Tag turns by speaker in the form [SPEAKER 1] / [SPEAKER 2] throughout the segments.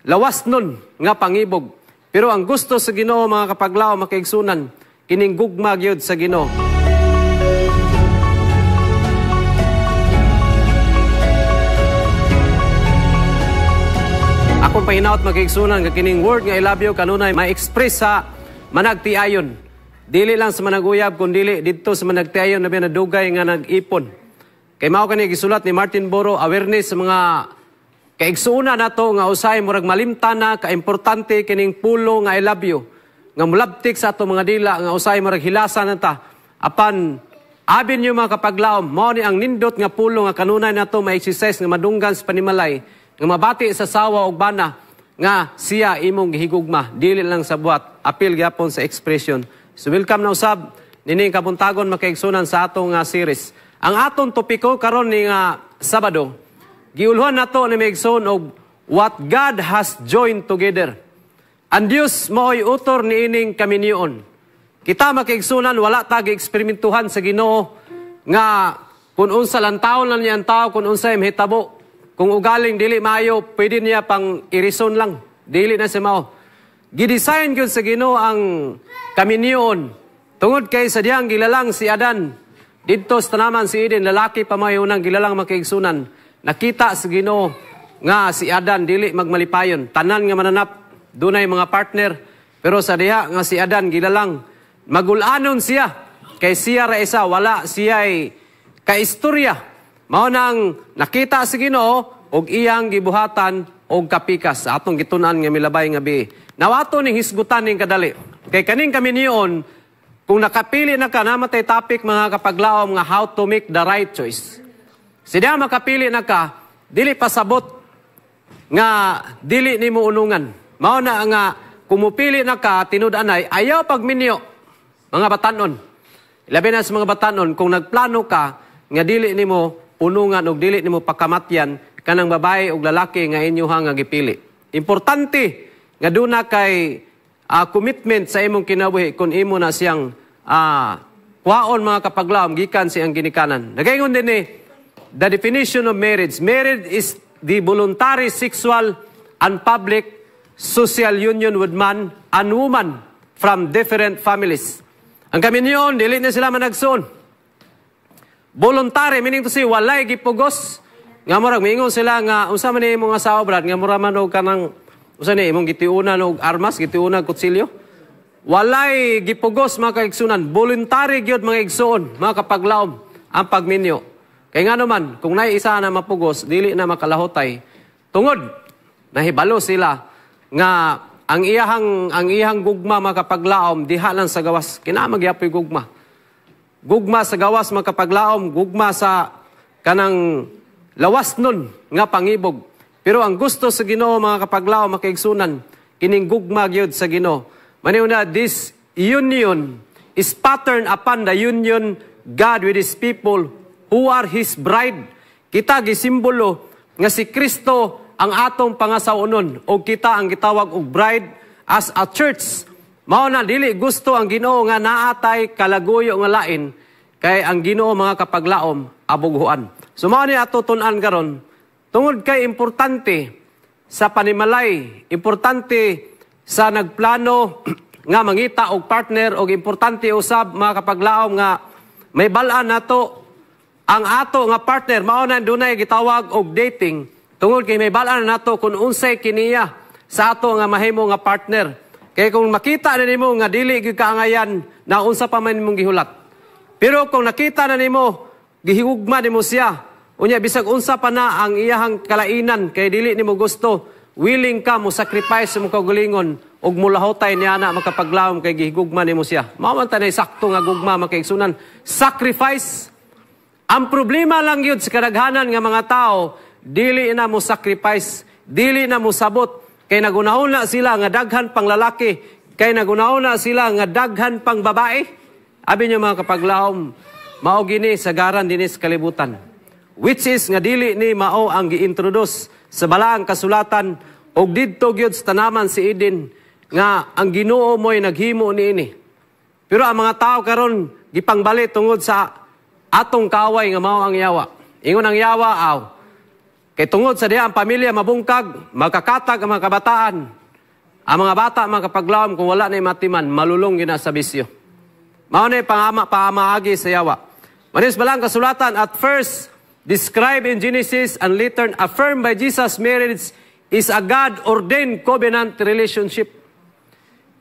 [SPEAKER 1] lawas nun nga pangibog. Pero ang gusto sa Ginoo mga kapaglaom makaigsunan, kining gugma gyud sa Ginoo. Akong pahinaot makaigsunan nga kining word nga I love you kanunay ma-express sa managtiayon. Dili lang sa managuyab kundi dito sa managtiayon na binadugay nga nag-ipon. Kay mao kani gisulat ni Martin Boro, awareness sa mga kaigsuuna nato nga usay murag malimtana ka importante kining pulo nga I love you. Nga mulabtik sa ato mga dila nga usay murag hilasan nata apan abin niyo mga kapaglaom mao ni ang nindot nga pulo nga kanunay nato ma-exercise nga madunggan sa panimalay. Nga mabati sa sawa o bana nga siya imong gihigugma dili lang sa buhat apil gyapon sa expression. So welcome na usab nining kabuntagon makaigsunan sa atong series. Ang atong topiko karon ni nga Sabado giulhuan nato ni maigsoon og what God has joined together. Ang Dios mao'y utor ni ining kaminyoon. Kita makaigsunan wala ta gi-eksperimentuhan sa Ginoo nga kun unsa lang taon lang niya ang tao kun unsay mahitabo. Kung ugaling dili maayo, pwede niya pang irison lang. Dili na siya mao. Gidesign yun sa Ginoo ang kaminyoon. Tungod kay sa diyang gilalang si Adan. Dito sa tanaman si Eden, lalaki pa mayunang gilalang makaigsunan. Nakita sa Ginoo nga si Adan dili magmalipayon. Tanan nga mananap, dunay mga partner. Pero sa diha nga si Adan gilalang. Magulanon siya. Kay siya ra isa, wala siya ay kaistorya. Mao nang nakita sa Ginoo og iyang gibuhatan og kapikas sa atong gitunan nga milabay nga bi. Nawato ning hisgutan ning kadali. Kay kaning kaminyoon kung nakapili na ka namatay topic mga kapaglaom nga how to make the right choice. Siya makapili na ka dili pasabot nga dili nimo unungan. Mao na nga kumupili na ka tinud-anay ayaw pagminyo mga batanon. Ilabi na sa mga batanon kung nagplano ka nga dili nimo unungan og dili nimo pakamatyan kanang babae og lalaki nga inyuha nga gipili. Importante nga duna kay commitment sa imong kinabuhi kung imo na siyang kwaon mga kapaglaom gikan siyang ginikanan. Nagaingon din the definition of marriage. Marriage is the voluntary sexual and public social union with man and woman from different families. Ang kaminyoon dili na sila managsuon. Voluntary, meaning to say, walay gipugos. Nga murag, mingon sila nga, unsa man ni mga asawa, brad, nga murag man o kanang, unsa ni, imong gitiunan o armas, gitiunan kutsilyo. Walay gipugos, mga kaigsunan. Voluntary gyud mga igsuon, mga kapaglaom, ang pagminyo. Kaya nga naman, kung nai isa na mapugos, dili na makalahotay. Tungod, nahibalo sila, nga ang iyahang gugma, mga kapaglaom, diha lang sa gawas. Kinamagyapoy gugma. Gugma sa gawas makapaglaom, gugma sa kanang lawas nun nga pangibog. Pero ang gusto sa Ginoo mga kapaglaom makaigsunan, kining gugma gyud sa Ginoo. Maniuna, this union is patterned upon the union God with His people who are His bride. Kita gisimbolo nga si Kristo ang atong pangasaunon o kita ang gitawag og bride as a church. Mao na dili gusto ang Ginoo nga naatay kalaguyo nga lain kay ang Ginoo mga kapaglaom abughuan. So mao ni ato tun-an karon tungod kay importante sa panimalay, importante sa nagplano nga mangita og partner og importante usab mga kapaglaom nga may bal-an nato ang ato nga partner mao na dunay gitawag og dating. Tungod kay may bal-an nato kung unsay kiniya sa ato nga mahimo nga partner. Kaya kung makita na nimo nga dili gyud kaangayan na unsa pa man nimong gihulat. Pero kung nakita na nimo gihigugma nimo siya, unya bisag unsa pa na ang iyahang kalainan kay dili nimo gusto, willing ka mo sacrifice mo kaugalingon og mulahotay niya na makapaglaom kay gihigugma nimo siya. Mao man tanay sakto nga gugma makaigsunan. Sacrifice. Ang problema lang yun sa kadaghanan nga mga tao, dili na mo sacrifice, dili na mo sabot. Kay nagunahon na sila nga daghan pang lalaki. Kay nagunahon na sila nga daghan pang babae. Abi niyo mga kapaglaom, mao gini sagaran dinis kalibutan. Which is nga dili ni mao ang giintroduce sa balaang kasulatan og didto gyud sa tanaman si Eden nga ang Ginoo mo'y naghimo niini. Pero ang mga tao karon gipangbali tungod sa atong kaaway nga mao ang yawa. Ingon ang yawa Kay tungod sa diha ang pamilya mabungkag, magkakatag ang mga kabataan. Ang mga bata makapaglaom kung wala na matiman, malulong gina sa bisyo. Mao na pangamaagi sa yawa. Manis balang kasulatan, at first, described in Genesis and later affirmed by Jesus, marriage is a God-ordained covenant relationship.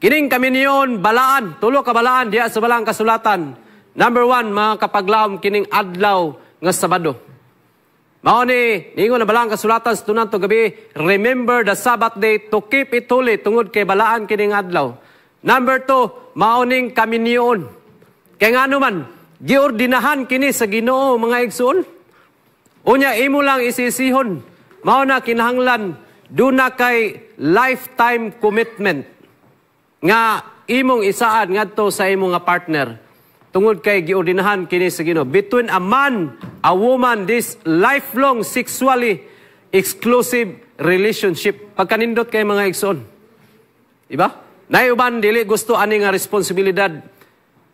[SPEAKER 1] Kining kami niyon, balaan, tulo ka balaan diya sa balang kasulatan. Number 1, mga kapaglaom, kining adlaw nga Sabado. Mao ni, ningon na balang kasulatan sa tunan to gabi, remember the Sabbath day to keep it holy, tungod kay balaan kining adlaw. Number 2, mao ning kami niyon. Kaya nga naman, giordinahan kini sa Ginoo mga igsoon. Unya, imo lang isisihon. Mao na kinahanglan, duna kay lifetime commitment. Nga imong isaan ngadto sa imong nga partner. Tungod kay giordinahan kini sa Ginoo. Between a man, a woman, this lifelong sexually exclusive relationship. Pagkanindot kay mga igsoon. Diba? Nayuban, dili gusto ani nga responsibilidad.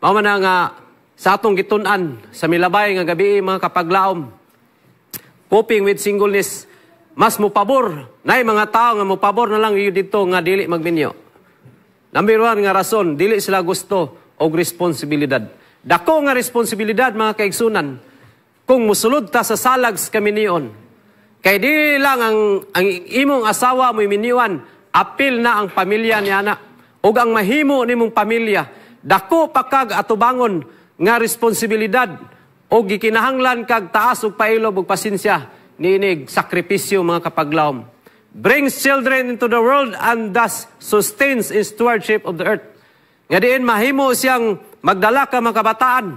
[SPEAKER 1] Mao man nga sa atong gitun-an, sa milabay nga gabi mga kapaglaom, coping with singleness, mas mupabor. Nay mga tao nga mupabor na lang yun dito nga dili magminyo. Number 1 nga rason, dili sila gusto og responsibilidad. Dako nga responsibilidad mga kaigsunan, kung musulod ta sa salags kami niyon. Kay dili lang ang imong asawa mo miniwan, apil na ang pamilya niya na. Og ang mahimo nimong pamilya, dako pakag atubangon nga responsibilidad o gikinahanglan kag taas og pailob ug pasensya niinig sakripisyo mga kapaglaom. Brings children into the world and thus sustains in stewardship of the earth. Nga diin mahimo siyang magdala ka mga kabataan.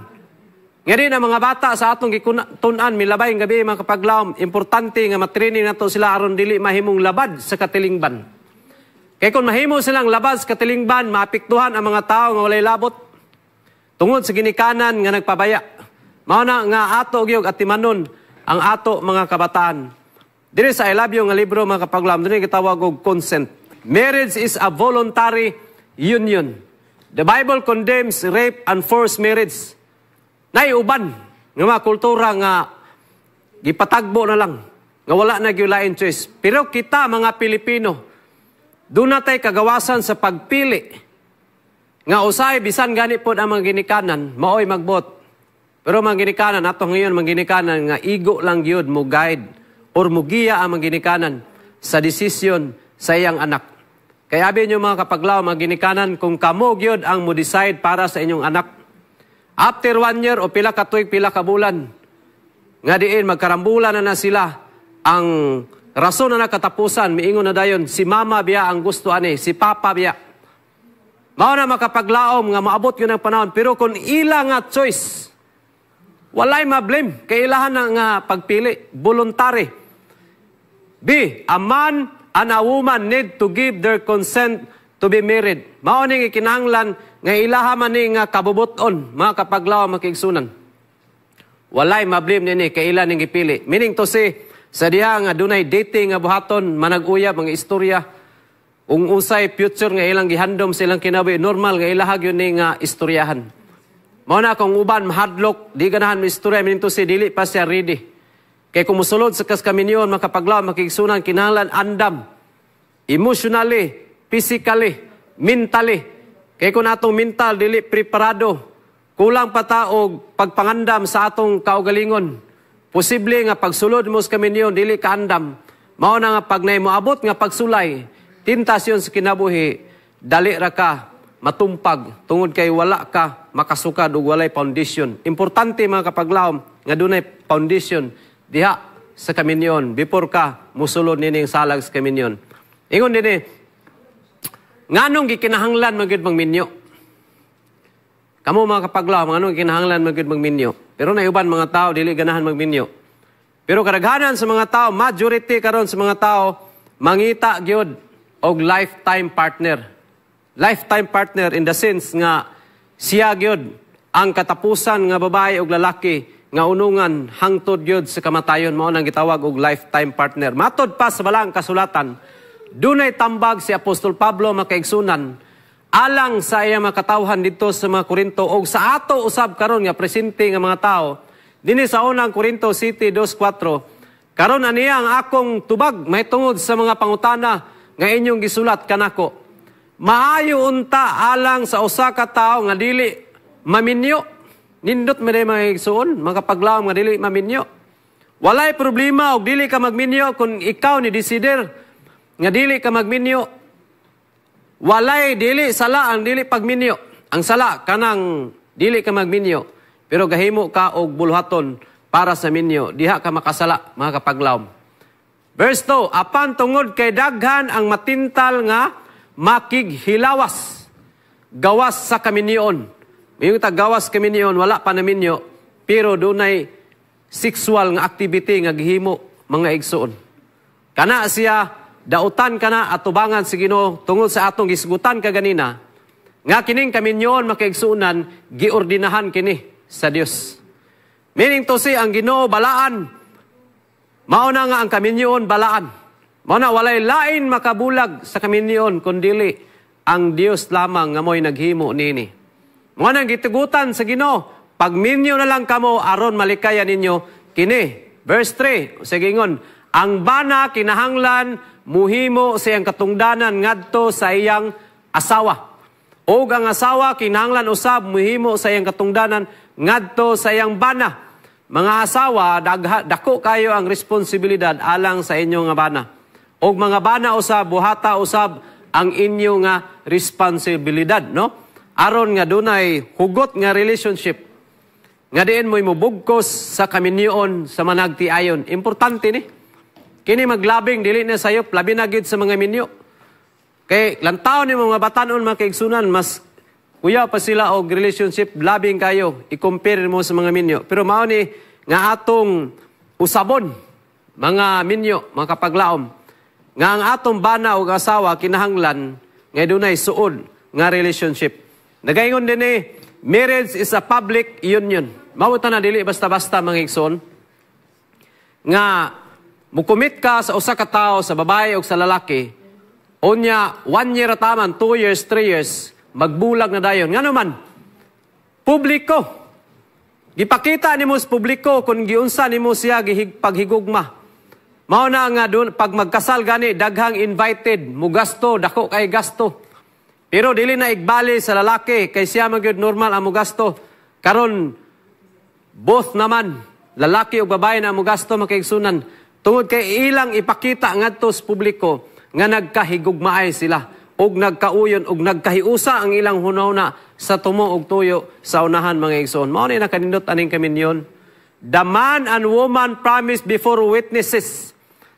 [SPEAKER 1] Nga diin ang mga bata sa atong gikunan milabay ng gabi mga kapaglaom. Importante nga matraining nato sila aron dili mahimong labad sa katilingban. Kay kung mahimo silang labad sa katilingban, maapektuhan ang mga tao nga walay labot. Tungod sa ginikanan nga nagpabaya. Mao na nga ato gyud atimanon ang ato mga kabataan. Diri sa I Love You nga libro mga kapaglaom, diri gitawag og consent. Marriage is a voluntary union. The Bible condemns rape and forced marriage. Nay uban nga mga kultura nga gipatagbo na lang, nga wala na gyud lain choice. Pero kita mga Pilipino, doon natay kagawasan sa pagpili. Nga usay, bisan gani po ang mga ginikanan, maoy magbot. Pero mga ginikanan, ato ngayon mga ginikanan, nga igo lang yun mo guide or mugiya ang mga ginikanan sa desisyon sa iyang anak. Kaya abin nyo mga kapaglaw, mga ginikanan, kung kamo yun ang mo decide para sa inyong anak, after 1 year o pila ka tuig, pila ka bulan, nga diin, magkarambulan na sila, ang rason na nakatapusan, miingon na dayon, si mama biya ang gusto ani, si papa biya. Mao na makapaglaom nga maabot yun ang panahon. Pero kung ila nga choice, walay ma-blame. Kailangan na nga pagpili, voluntary. B, a man and a woman need to give their consent to be married. Mao ning ikinahanglan nga ilaha man ni nga kabubuton, mga kapaglaom makigsunan. Walay ma-blame nini kailan ning gipili. Meaning to say, sa diha nga dunay dating nga buhaton, manag-uyab mga istorya, kung usay future nga ilang gihandom silang kinabuhi, normal nga ilahag yun ni nga istoryahan. Mao na kung uban mahadlok, di ganahan mo istorya, minto si dili pa siya ready. Kay kung musulod sa kaskaminyon, makapaglaw, makiksunan, kinahanglan, andam, emotionally, physically, mentally. Kay kung atong mental, dili preparado, kulang pa ta og pagpangandam sa atong kaugalingon. Posible nga pagsulod mo sa kaminyon, dili ka andam. Mao na nga pag moabot nga pagsulay, tintasyon sa kinabuhi, dali ra ka, matumpag, tungod kay wala ka, makasukad o walay foundation. Importante mga kapaglaom, nga dunay foundation, diha sa kaminyon, before ka, musulod nining salag sa kaminyon. Ingon din nganong gikinahanglan magid magminyo? Kamo mga kapaglaom, nganong gikinahanglan magid magminyo? Pero naiuban mga tao, dili ganahan magminyo. Pero kadaghanan sa mga tao, majority karon sa mga tao, mangita gyud og lifetime partner. Lifetime partner in the sense nga siya gyud ang katapusan nga babae og lalaki nga unungan hangtod gyud sa kamatayon, mao nang gitawag og lifetime partner. Matod pa sa balang kasulatan, dunay tambag si Apostol Pablo makaigsunan alang sa iya makatawhan dito sa mga Korinto o sa ato usab karon nga presente nga mga tao dinhi sa unang Korinto City 2:4, Karon aniya ang akong tubag may tungod sa mga pangutana nga inyong gisulat kanako. Maayo unta alang sa usa ka tawo nga dili maminyo. Nindot man ay mga igsoon, mga paglaom nga dili maminyo. Walay problema og dili ka magminyo kung ikaw ni desider nga dili ka magminyo. Walay dili sala ang dili pagminyo. Ang sala kanang dili ka magminyo. Pero gahimo ka og buluhaton para sa minyo. Diha ka makasala, mga kapaglawom. Verse 2, apan tungod kay daghan ang matintal nga makighilawas. Gawas sa kaminyoon. Yung gawas kaminyoon, wala pa na minyo. Pero dunay sexual nga activity nga gihimo mga igsoon. Kana siya, dautan kana at tubangan si Ginoo tungod sa atong gisgutan kaganina. Nga kining kaminyoon makaigsuunan, giordinahan kini sa Dios. Meaning to say, ang Ginoo balaan. Mauna nga ang kaminyoon balaan. Mauna walay lain makabulag sa kaminyoon kundili ang Dios lamang nga mo'y naghimo nini. Mauna ang gitugutan sa Ginoo, pagminyo na lang kamo aron malikaya ninyo kini. Verse 3, sa gingon, ang bana kinahanglan muhimo sa iyang katungdanan ngadto sa iyang asawa. O ang asawa kinahanglan usab muhimo sa iyang katungdanan ngadto sa iyang bana. Mga asawa, dako kayo ang responsibilidad alang sa inyo nga bana. O mga bana usab, buhata usab ang inyo nga responsibilidad, no? Aron nga dunay hugot nga relationship. Nga diin mo'y mubugkos sa kaminyoon sa managtiayon. Importante ni. Kini maglabing, dili na sayop, labi na gid sa mga minyo. Kay lantaw ni mga batanon mga kaigsunan, mas kuya pa sila og relationship, labing kayo, i-compare mo sa mga minyo. Pero mao ni nga atong usabon, mga minyo, mga kapaglaom, nga ang atong bana o asawa kinahanglan, nga dunay suod nga relationship. Nagaingon din marriage is a public union. Mao na dili basta-basta mga igsoon. Nga mukumit ka sa usa ka tawo, sa babae o sa lalaki, unya 1 year ataman, 2 years, 3 years, magbulag na dayon. Nga naman, publiko. Gipakita ni mo sa publiko kung giunsa ni mo siya paghigugma. Mao na nga doon, pag magkasal gani, daghang invited, mugasto, dako kay gasto. Pero dili na igbali sa lalaki, kay siya magyud normal ang mugasto. Karon both naman, lalaki o babae na mugasto makaigsunan. Tungod kay ilang ipakita ngadto sa publiko, nga nagkahigugmaay sila. Og nagkauyon, og nagkahiusa ang ilang hunahuna sa tumo og tuyo sa unahan mga igsoon. Mao ni nakanindot aning kaminyon. The man and woman promise before witnesses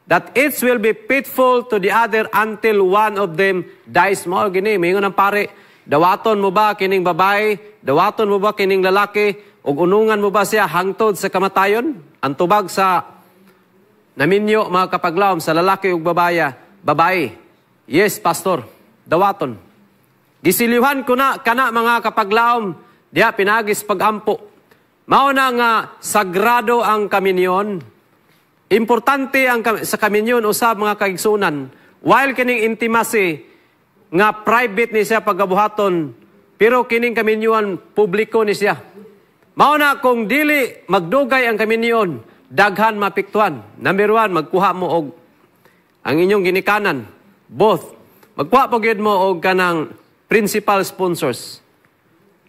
[SPEAKER 1] that each will be faithful to the other until one of them dies. Mao gini, mayngon ang pare, dawaton mo ba kining babae? Dawaton mo ba kining lalaki? Og unungan mo ba siya hangtod sa kamatayon? Ang tubag sa naminyo mga kapaglawom sa lalaki ug babae. Yes, pastor. Dawaton. Gisilihan ko na kana mga kapaglawom, diha pinagis pagampo. Mao na nga sagrado ang kaminyon. Importante ang sa kaminyon usab mga kaigsunan. While kining intimacy nga private ni siya pagabuhaton, pero kining kaminyon publiko ni siya. Mao na kung dili magdugay ang kaminyon, daghan mapiktuhan. Number 1, magkuha mo og ang inyong ginikanan. Both. Magkuha po gyud mo og kanang principal sponsors.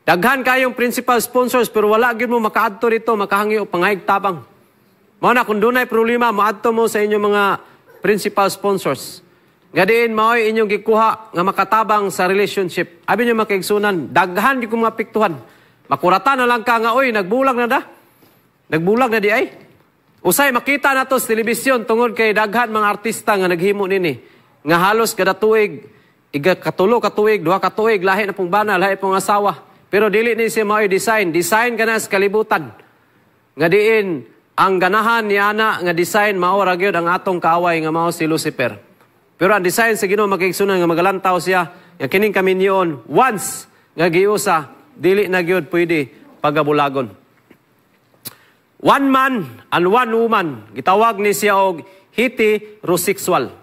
[SPEAKER 1] Daghan kayong principal sponsors pero wala gyud mo makaadto dito, makahangyo pangayag tabang. Mao na kung dunay problema, maadto mo sa inyong mga principal sponsors. Gadiin maoy inyong gikuha nga makatabang sa relationship. Abi nyo makaigsunan, daghan di ko mapiktuhan. Makuratan na lang ka nga, oy, nagbulag na da. Nagbulag na di ay. Usay makita na to sa telebisyon tungod kay daghan mga artista nga naghimo nini. Nga halos kada tuig, katulo ka tuig, 2 ka tuig, lahi na pong bana, lahi pong asawa. Pero dili ni siya mao'y design. Design ka na sa kalibutan. Nga diin, ang ganahan ni Ana nga design, mao ra gyud ang atong kaaway nga mao si Lucifer. Pero ang design sa Ginoo makigsunan nga magalantaw siya, nga kining kaminyon, once nga giusa, dili na gyud pwede pagabulagon. One man and one woman, gitawag ni siya og heterosexual.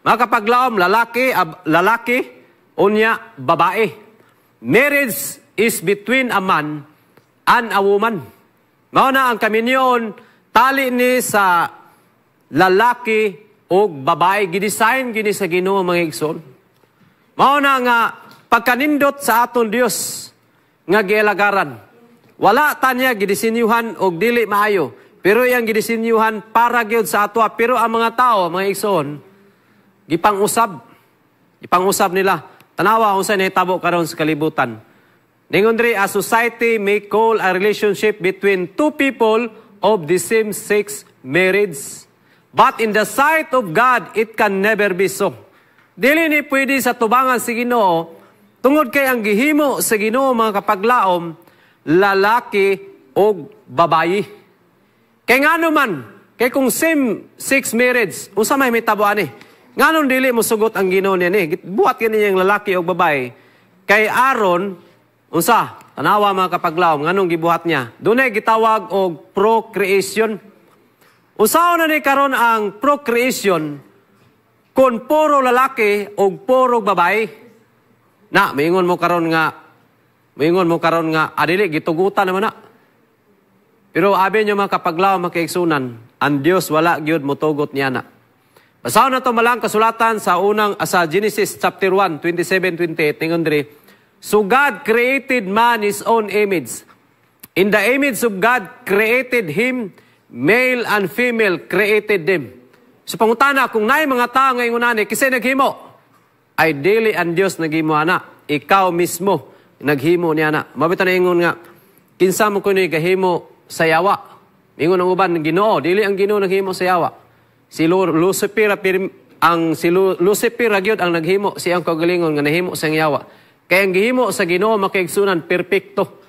[SPEAKER 1] Mga kapaglawom, lalaki, unya, babae. Marriage is between a man and a woman. Mao na ang kaminyon, tali ni sa lalaki o babae. Gidesign gini sa Ginoo mga igsoon. Mao na nga pagkanindot sa aton Dios nga gielagaran. Wala tanya gidisinyuhan og dili maayo, pero yang gidisinyuhan para gyud sa ato. Pero ang mga tao, mga igsoon, gipang-usab nila. Tanawa kung saan nahitabo karon sa kalibutan. Ningon diri, a society may call a relationship between two people of the same sex marriage. But in the sight of God, it can never be so. Dili ni pwede sa tubangan sa Ginoo, tungod kay ang gihimo sa Ginoo mga kapaglaom, lalaki o babayi. Kay ngano man, kay kung same-sex marriage, unsa may tabuan ni? Nganon dili mo sugot ang Ginoo niya ni? Buhat kini yang lalaki o babayi. Kay Aaron, unsa? Tanawa mga kapaglaom, nganong gibuhat niya? Dunay gitawag og procreation. Usaon na ni karon ang procreation kung puro lalaki o puro babae. Na, maingon mo karon nga, adili, gitugutan naman na. Pero abi nyo mga kapaglaw, makaigsunan, ang Diyos wala gyud motugot niya na. Basaw na ito malang kasulatan sa Genesis chapter 1, 27-28, tingon diri, so God created man his own image. In the image of God created him, male and female created them. So pangutana, kung naay mga tao ngayon unani, kasi naghimo, ay dili ang Diyos naghimo ana. Ikaw mismo naghimo niya na. Mabita na ingon nga, kinsa mo ko ni gahimo sa yawa. Ingon ang uban ng Ginoo, dili ang Ginoo naghimo sa yawa. Si Lucifer gyud ang naghimo, siyang kaugalingon nga nahimo sa yawa. Kaya ang gihimo sa Ginoo makaigsunan perpekto.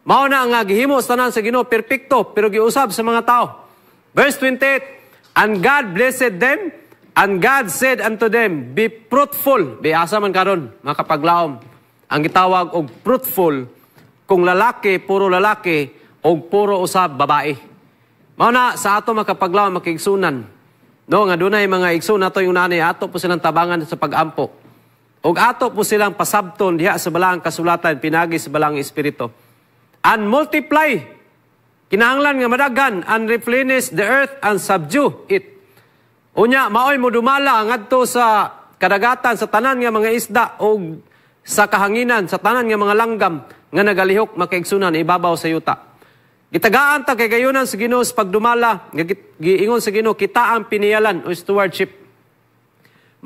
[SPEAKER 1] Mao na nga gihimo sa tanan sa Ginoo perpekto, pero giusab sa mga tao. Verse 28, and God blessed them, and God said unto them, be fruitful. Asa man karon, mga kapaglaom. Ang gitawag og fruitful, kung lalaki, puro lalaki, o puro usab babae. Mao na sa ato mga kapaglaom makiigsunan. No, nga dunay mga igsoon nato yung nanay, ato po silang tabangan sa pagampo. O ato po silang pasabton diha sa balang kasulatan, pinagi sa balang espiritu. And multiply, kinahanglan nga madagan, and replenish the earth and subdue it. Unya, maoy mo dumala ngadto sa kadagatan, sa tanan nga mga isda, o sa kahanginan, sa tanan nga mga langgam, nga nagalihok makaigsunan, ibabaw sa yuta. Gitagaan ta kay gayunan sa Ginoo sa pagdumala, giingon sa Ginoo, kita ang piniyalan o stewardship.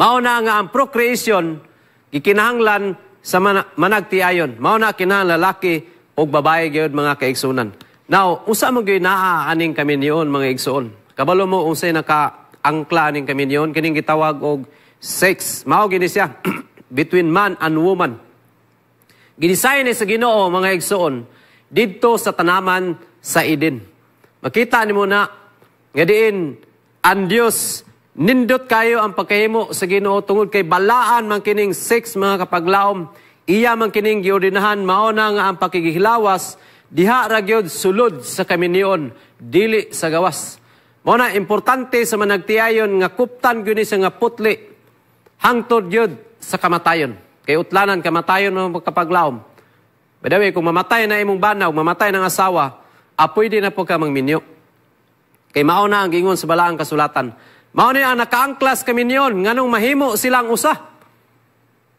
[SPEAKER 1] Mao na nga ang procreation, gikinahanglan sa managtiayon. Mao na kinahanglan lalaki o babae gyud mga kaigsunan. Now, usa mo gyud naa aning kaminyon mga igsoon. Kabalo mo unsay naka-angkla aning kaminyon, kining gitawag og sex. Mao gini siya between man and woman. Gidesign ni sa Ginoo mga igsoon didto sa tanaman sa Eden. Makita ni mo na nga diin ang Dios nindot kayo ang pagkahimo sa Ginoo tungod kay balaan man kining sex mga kapaglaom, iya man kining giordinahan, mao na nga ang pakigihilawas diha ra gyud sulod sa kaminyon, dili sa gawas. Mao na importante sa managtiayon nga kuptan gyud ni sa nga putli hangtod gyud sa kamatayon. Kay utlanan kamatayon mga kapaglaom. By the way, kung mamatay na imong banaw, mamatay ng asawa, pwede na po ka mangminyo. Kay mao na ang gingon sa balaang kasulatan. Mao ni ang nakaangklas kaminyon, nganong mahimo silang usa.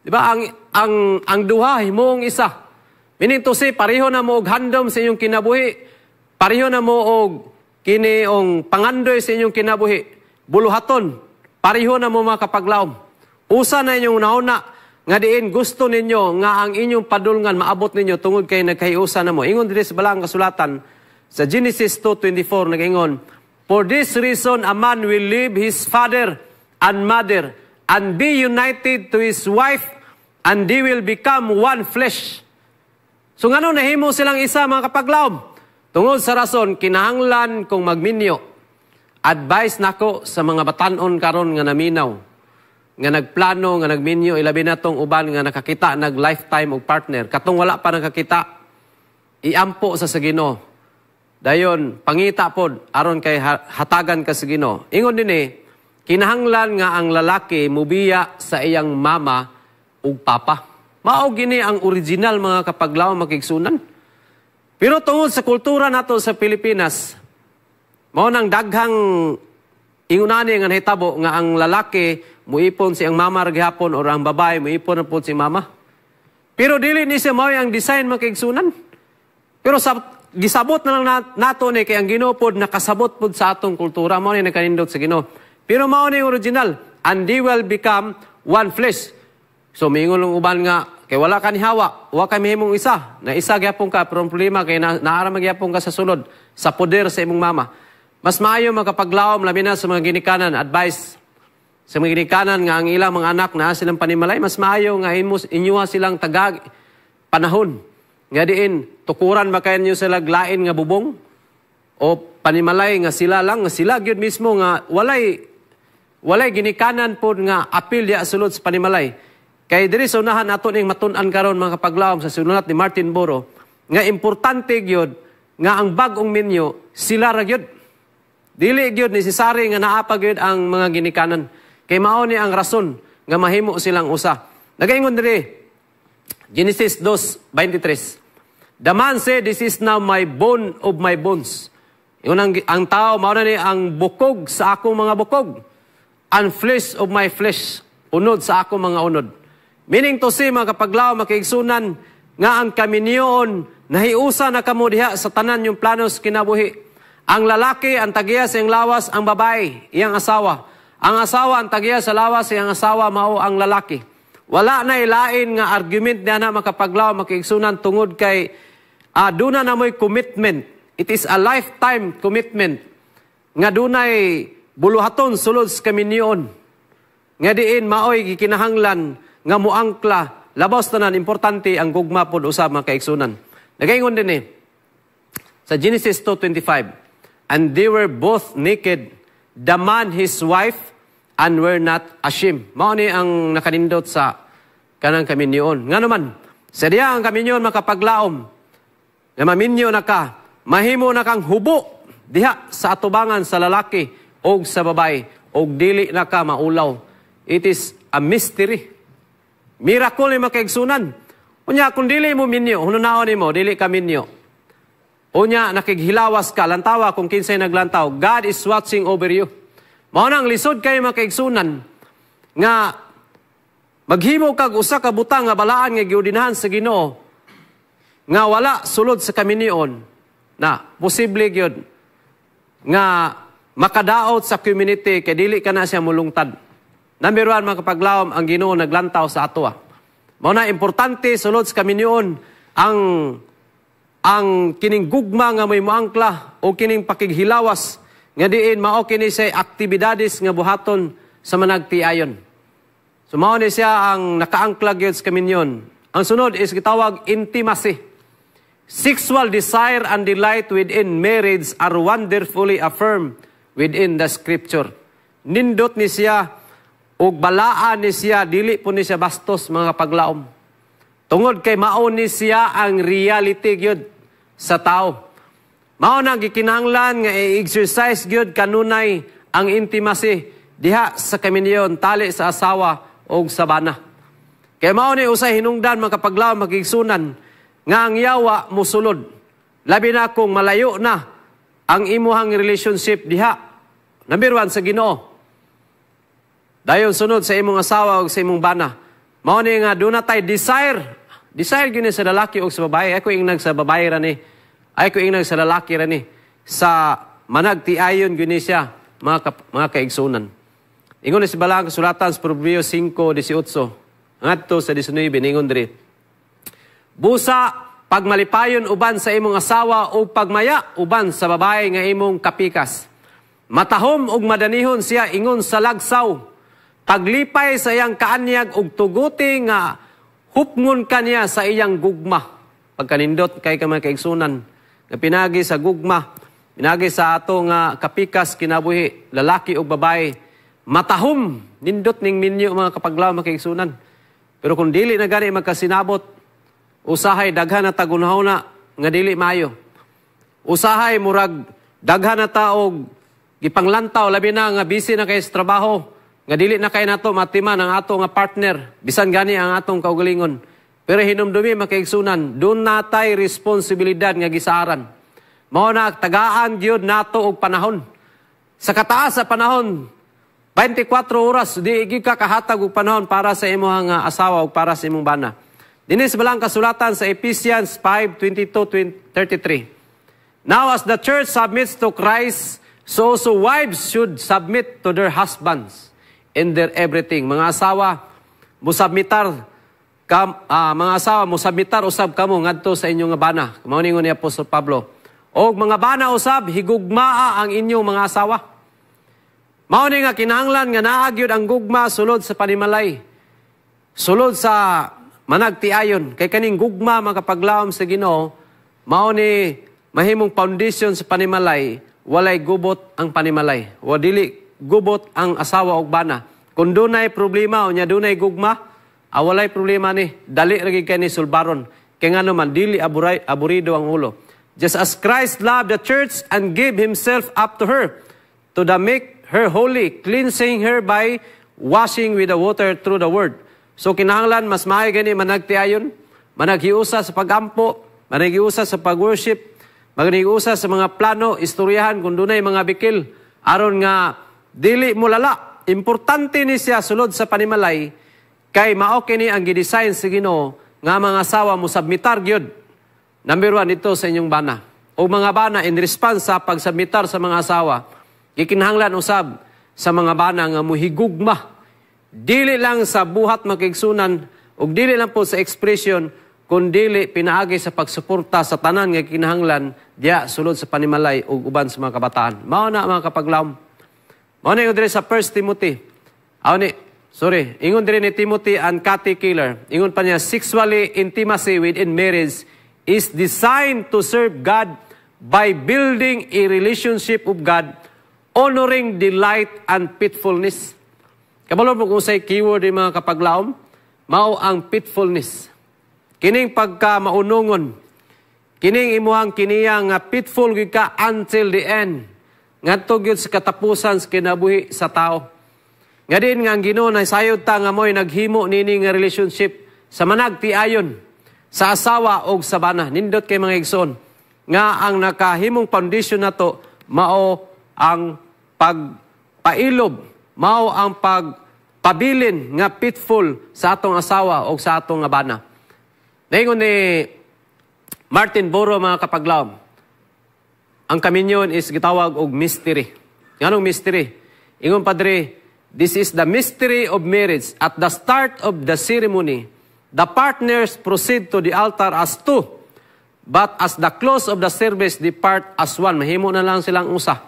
[SPEAKER 1] Diba? Ang duha, himoong isa. Meaning to say, pareho na mo og handom sa inyong kinabuhi. Pareho na mo og kiniong pangandoy sa inyong kinabuhi. Buluhaton. Pareho na mo mga kapaglaom. Usa na inyong nauna, nga diin gusto ninyo nga ang inyong padulngan maabot ninyo tungod kay nagkahiusa na mo. Ingon diri sa balaang kasulatan sa Genesis 2:24 nag-ingon, for this reason a man will leave his father and mother and be united to his wife and they will become one flesh. So ngano nahimo silang isa mga kapaglaom? Tungod sa rason kinahanglan kong magminyo. Advice nako sa mga batan-on karon nga naminaw, nga nagplano, nga nagminyo, ilabi na tong uban nga nakakita, nag-lifetime og partner. Katong wala pa nakakita, iampo sa Ginoo. Dayon, pangita pod aron kay hatagan ka sa Ginoo. Ingon din kinahanglan nga ang lalaki mubiya sa iyang mama ug papa. Mao gini ang original mga kapaglaw makigsunan. Pero tungod sa kultura nato sa Pilipinas, mao nang daghang ingunani nga nahitabo nga ang lalaki muipon siyang mama gihapon or ang babae muipon na po si mama. Pero dili ni siya mao ang design makaigsunan. Pero gisabot na lang nato ni kay ang Ginoo pod nakasabot pod sa atong kultura mao ni nakanindot sa Ginoo. Pero mao ni original, and they will become one flesh. So mingon lang uban nga kay wala ka ni Hawa, wa ka mahimong isa. Na isa gyapon ka pero ang problema kay naara magyapon ka sa sulod sa poder sa imong mama. Mas maayo makapaglawom labi na sa mga ginikanan, advice sa mga ginikanan nga ang ilang mga anak na silang panimalay, mas maayo nga inyuha silang tagag panahon. Nga diin, tukuran makayan nyo sila glain nga bubong o panimalay nga sila lang, nga sila gyud mismo nga walay ginikanan po nga apil ya sulod sa panimalay. Kay diri sa unahan nato ning matun-an karon mga kapaglawom sa sinulat ni Martin Boro nga importante gyud nga ang bag-ong minyo sila ra gyud. Dili gyud necessary nga naa pa gyud ang mga ginikanan. Kay mao ni ang rason nga mahimo silang usa. Nagaingon diri Genesis 2:23. The man said, "This is now my bone of my bones." Yun ang tao mao na ni ang bukog sa akong mga bukog, and flesh of my flesh, unod sa akong mga unod. Meaning to say mga kapaglaw makiigsunan nga ang kaminyoon nahiusa na kamo diha sa tanan yung planos kinabuhi. Ang lalaki ang tagiya sa iyang lawas, ang babae iyang asawa. Ang asawa ang tagiya sa lawas, iyang asawa mao ang lalaki. Wala na ilain nga argument na makapaglaw makiigsunan tungod kay duna na mo'y commitment. It is a lifetime commitment. Nga dunay buluhaton sulod sa kaminyoon. Nga diin maoy gikinahanglan nga muangkla labaw tanan importante ang gugma pod usab mga kaigsunan. Nagaingon din sa Genesis 2:25. And they were both naked, the man his wife, and were not ashamed. Mao ni ang nakanindot sa kanang kaminyoon. Nga naman, sa diya ang kaminyoon makapaglaom, na maminyo na ka, mahimo na kang hubo diha sa atubangan sa lalaki o sa babae, o dili na ka maulaw. It is a mystery. Miracle ni makaigsunan. Unya, kung dili mo minyo, hununaon ni mo, dili ka minyo. Unya, nakighilawas ka, lantawa kung kinsay naglantaw. God is watching over you. Mao nang lisod kayo makaigsunan nga maghimo kag usa ka butang nga balaan nga giudinahan sa Ginoo nga wala sulod sa kaminyoon na posible gyud nga makadaot sa community kay dili ka na siya mulungtad. Number 1 mga kapaglawom, ang Ginoo naglantaw sa ato. Mao na importante sulod sa kaminyoon ang kining gugma nga may muangkla o kining pakighilawas nga diin mao kini say aktibidades nga buhaton sa managtiayon. So mao ni siya ang nakaangkla gyud sa kaminyon. Ang sunod is gitawag intimacy. Sexual desire and delight within marriage are wonderfully affirmed within the scripture. Nindot ni siya ug balaan ni siya, dili po ni siya bastos mga paglaom. Tungod kay mao ni siya ang reality gyud sa tao. Mao na gikinahanglan nga i-exercise gyud kanunay ang intimacy diha sa kaminyon tali sa asawa o sa bana. Kay mao ni usay hinungdan makapaglaw magigsunan nga ang yawa musulod. Labi na kung malayo na ang imuhang relationship diha. Number 1 sa Ginoo. Dayon sunod sa imong asawa o sa imong bana. Mao ni nga doon na tayo desire. Desire gyud sa lalaki o sa babae. Ako ingnag sa babae ra ni. Ako ingnag sa lalaki ra ni. Sa managtiayon gyud siya mga kaigsunan. Ingon si balang kasulatan sa Proverbios 5:18. Ngadto sa 19 ingon diri. Busa pagmalipayon uban sa imong asawa o pagmaya uban sa babae nga imong kapikas. Matahom ug madanihon siya ingon sa lagsaw. Paglipay sa iyang kaanyag ug tuguti nga hupngon kaniya sa iyang gugma. Pagkanindot kay ka mga kaigsunan nga pinagi sa gugma, pinagi sa ato nga kapikas kinabuhi, lalaki ug babae. Matahom nindot ning minyo mga kapaglaw mga kaigsunan. Pero kung dili na gani magkasinabot, usahay daghan na tagunahon na nga dili maayo. Usahay murag daghan na taog gipanglantaw labi na nga busy na kay sa trabaho. Nga dili na kay nato matiman ang ato nga partner, bisan gani ang atong kaugalingon. Pero hinumdumi makaigsunan, doon natay responsibilidad nga gisaran. Mao na tagaan gyud nato og panahon Sa kataas sa panahon, 24 oras, di ka kahatag og panahon para sa imong asawa o para sa imong bana. Dinis balang kasulatan sa Ephesians 5:22-33. Now as the church submits to Christ, so also wives should submit to their husbands in their everything. Mga asawa, musabmitar usab kamo ngadto sa inyong bana. Mao ningon ni Apostol Pablo. Og mga bana usab higugmaa ang inyong mga asawa. Mao ni nga kinahanglan nga naa gyud ang gugma sulod sa panimalay. Sulod sa managtiayon kay kaning gugma makapaglawom sa Ginoo, mao ni mahimong foundation sa panimalay, walay gubot ang panimalay. Wa dili gubot ang asawa ug bana. Kung dunay problema o nya dunay gugma, walay problema ni, dali ragi kay ni sulbaron. Kay ngano man dili aburido ang ulo. Just as Christ loved the church and gave himself up to her, to make her holy, cleansing her by washing with the water through the word. So kinahanglan mas maayo gani managtiayon, managhiusa sa pagampo, managhiusa sa pagworship, managhiusa sa mga plano, istoryahan kung dunay mga bikil aron nga dili mo lala. Importante ni siya sulod sa panimalay kay mao kini ang gidesign sa Ginoo nga mga asawa mo submitar gyud. Number 1 ito sa inyong bana. O mga bana in response sa pagsubmitar sa mga asawa, gikinahanglan usab sa mga bana nga muhigugma. Dili lang sa buhat makigsunan ug dili lang po sa expression kundi pinaagi sa pagsuporta sa tanan nga kinahanglan diya sulod sa panimalay ug uban sa mga kabataan. Mao na mga kapaglawom. Mao na ingon diri sa 1 Timothy. Ingon diri ni Timothy and Cathy Keeler. Ingon pa niya, sexually intimacy within marriage is designed to serve God by building a relationship with God, honoring delight and faithfulness. Kabalo mo kung say keyword yung mga kapaglawom, mao ang faithfulness. Kining pagka maunungon, kining imuhang kiniyang faithful ka until the end. Ngadto gyud sa katapusan sa kinabuhi sa tao. Nga din nga ang Ginoo na sayod ta nga mo'y naghimo nini nga relationship sa managtiayon sa asawa o sa bana. Nindot kay mga igsoon nga ang nakahimong foundation nato mao ang pagpailob, mao ang pagpabilin nga faithful sa atong asawa o sa atong bana. Naingon ni Martin Boro mga kapaglawom, ang kaminyon is gitawag og mystery. Nganong mystery? Ingon padre, this is the mystery of marriage. At the start of the ceremony, the partners proceed to the altar as two, but as the close of the service, depart as one. Mahimo na lang silang usa.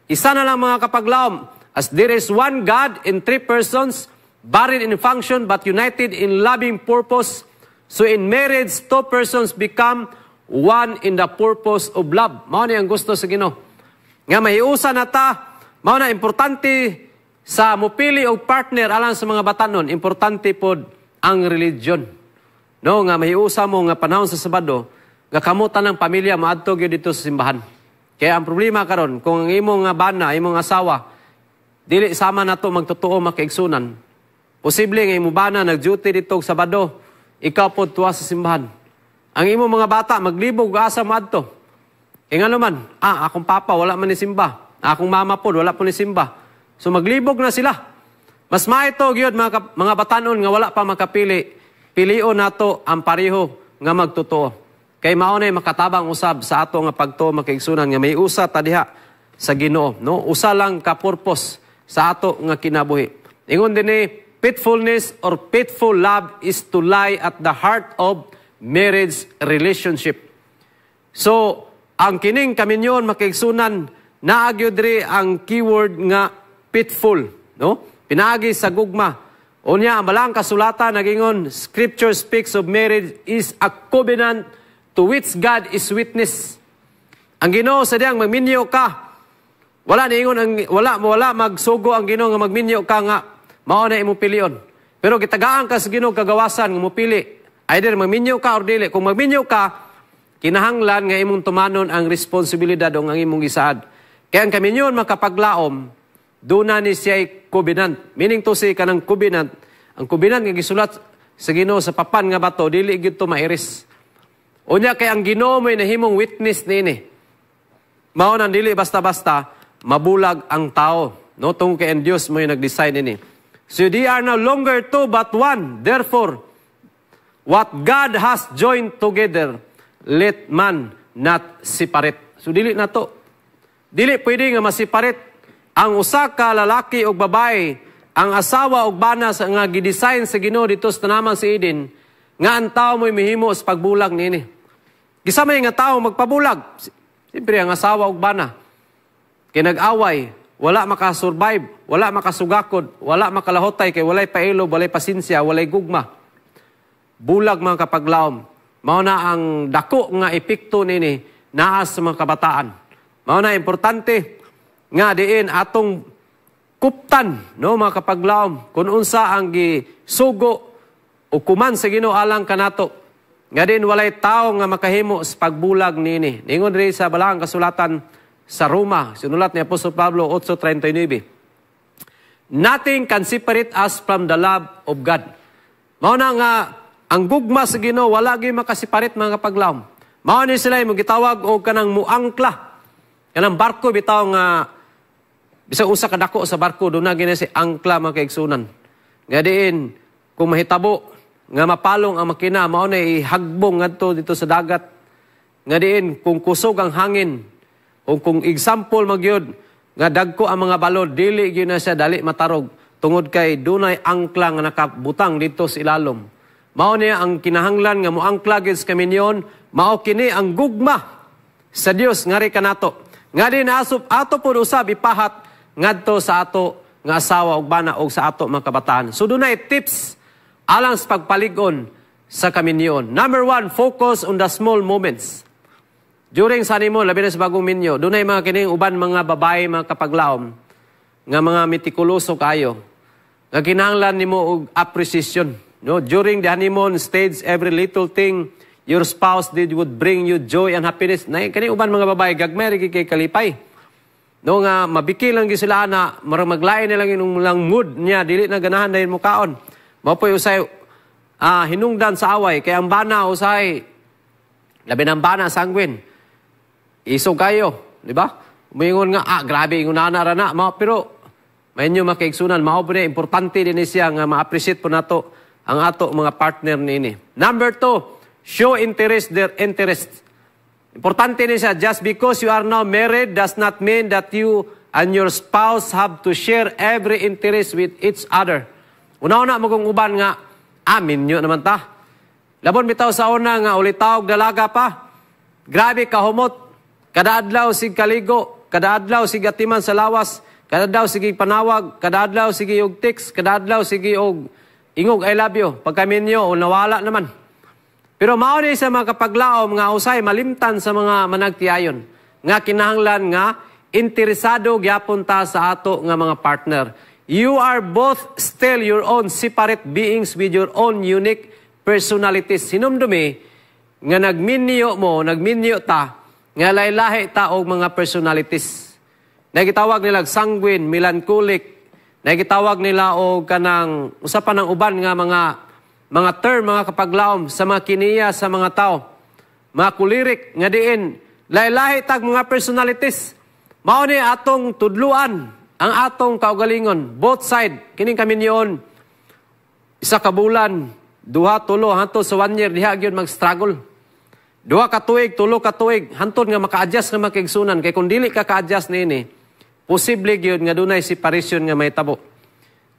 [SPEAKER 1] Isa na lang mga kapaglawom, as there is one God in three persons, varied in function but united in loving purpose. So in marriage, two persons become one in the purpose of love. Mao ni ang gusto sa Ginoo. Nga mahiusa na ta, mao na importante sa mupili og partner alang sa mga batanon, importante pod ang religion. No, nga mahiusa mo nga panahon sa Sabado, nga kamutan ng pamilya maadto gyud dito sa simbahan. Kaya ang problema karon kung ang imong bana, imong asawa dili sama nato magtotoo makaigsunan. Posible nga imong bana nag-duty dito sa Sabado, ikaw pod tuwa sa simbahan. Ang imong mga bata maglibog asa maadto. Ngano man, akong papa wala man ni simba. Akong mama pod wala po ni simba. So maglibog na sila. Mas maito gyud mga batanon nga wala pa makapili. Pilion nato ang pareho nga magtotoo. Kay mao nay makatabang usab sa ato nga pagtuo makaigsunan nga may usa ta diha sa Ginoo, no? Usa lang ka purpose sa ato nga kinabuhi. Ingon dinhi, faithfulness or faithful love is to lie at the heart of marriage relationship. So, ang kining kaminyon makaigsunan naagyo diri ang keyword nga faithful, no? Pinaagi sa gugma. Unya ang balang kasulatan nagingon, Scripture speaks of marriage is a covenant to which God is witness. Ang Ginoo sa diyang magminyo ka. Wala magsugo ang Ginoo nga magminyo ka nga mao na imong pilion. Pero gitagaan ka sa Ginoo kagawasan nga mopili. Either magminyo ka or dili. Kung magminyo ka, kinahanglan nga imong tumanon ang responsibilidad o ang imong gisaad. Kaya ang kaminyon makapaglaom, duna ni siya'y covenant. Meaning to say kanang covenant. Ang covenant nga gisulat sa Ginoo sa papan nga bato, dili gyud to mairis. Unya kay ang Ginoo may nahimong witness niini. Mao nang dili basta-basta mabulag ang tao. No, tungkol kay ang Diyos mo yung nag-design ini. So they are no longer two but one. Therefore, what God has joined together, let man not separate. So dili na to. Dili pwede nga masiparate ang usa ka lalaki o babae, ang asawa o bana sa nga gidesign sa Ginoo dito sa tanaman sa Eden, nga ang tao mo'y mihimo sa pagbulag niini. Gisamay nga tao magpabulag. Siyempre ang asawa o bana kay nag-away, wala makasurvive, wala makasugakod, wala makalahotay kay walay pailo, walay pasinsya, walay gugma. Bulag mga kapaglaom. Mao na ang dako nga epekto nini naa sa mga kabataan. Mao na importante nga diin atong kuptan no mga kapaglaom kung unsa ang gisugo o kuman sa Ginoo alang kanato. Nga din walay tao nga makahimo sa pagbulag nini. Ningon rin sa balahang kasulatan sa Roma, sinulat ni Apostol Pablo 8:39. Nothing can separate us from the love of God. Mao na nga ang gugma sa Ginoo wala gyud makasiparit mga kapaglaom. Mao ni sila mo gitawag og kanang muangkla. Kanang barko bitaw nga bisag usa ka dako sa barko do na gina si angkla mga kaigsunan. Nga diin kung mahitabo nga mapalong ang makina mao na ihagbong ngadto dito sa dagat. Nga diin kung kusog ang hangin o kung example magyud nga dagko ang mga balod dili gyud na siya dali matarog tungod kay dunay angkla nga nakabutang dito sa ilalom. Mao niya ang kinahanglan nga moangkla gid sa kaminyon, mao kini ang gugma sa Dios ngari kanato. Nga din asop ato pud usab ipahat ngadto sa ato nga asawa ug bana og sa ato mga kabataan. So dunay tips alang sa pagpalig-on sa kaminyon. Number 1, focus on the small moments. During sa nimo labi na sa bagong minyo, dunay mga kining uban mga babae mga kapaglaom nga mga mitikuloso kayo. Nga kinahanglan nimo og appreciation, no? During the honeymoon stage, every little thing your spouse did would bring you joy and happiness. Na kining uban mga babae gagmay ri kay kalipay. No nga mabiki lang gyud sila na marang maglain na lang inong lang mood niya dili na ganahan dahil mukaon. Mao poy usay hinungdan sa away kay ang bana usay labi ng bana sanguin. Iso kayo, di ba? Umingon nga, grabe, ingunana rana. Pero, may nyo makaigsunan, mao po niya, importante din siya nga ma-appreciate po nato ang ato mga partner nini. Number 2, show interest their interest. Importante din siya, just because you are now married does not mean that you and your spouse have to share every interest with each other. Una-una mo kong uban nga, amin nyo naman ta. Labon bitaw sa una nga, ulitawag dalaga pa. Grabe kahumot. Kada adlaw sig kaligo, kada adlaw sig atiman sa lawas, kada adlaw sige panawag, kada adlaw sige og text, kada adlaw sige og ingog I love you. Pagkaminyo o nawala naman. Pero mao ni sa mga kapaglaom nga usay malimtan sa mga managtiayon nga kinahanglan nga interesado gyapon ta sa ato nga mga partner. You are both still your own separate beings with your own unique personalities. Hinumdumi nga nagminyo ta nga lahi-lahi ta og mga personalities. Nagitawag nila sanguine, melancholic, nagitawag nila og kanang usapan ng uban nga mga term, mga kapaglaom sa mga kiniya sa mga tao. Mga kulirik nga diin, lahi-lahi tag mga personalities. Mao ni atong tudluan ang atong kaugalingon, both side. Kining kami niyon, isa ka bulan, 2-3 hanto sa 1 year diha gyud mag-struggle. 2 ka tuig, 3 ka tuig, hantod nga maka-adjust nga makigsunan. Kay kung dili ka ka-adjust nini, posible gyud nga dunay separation nga may tabo.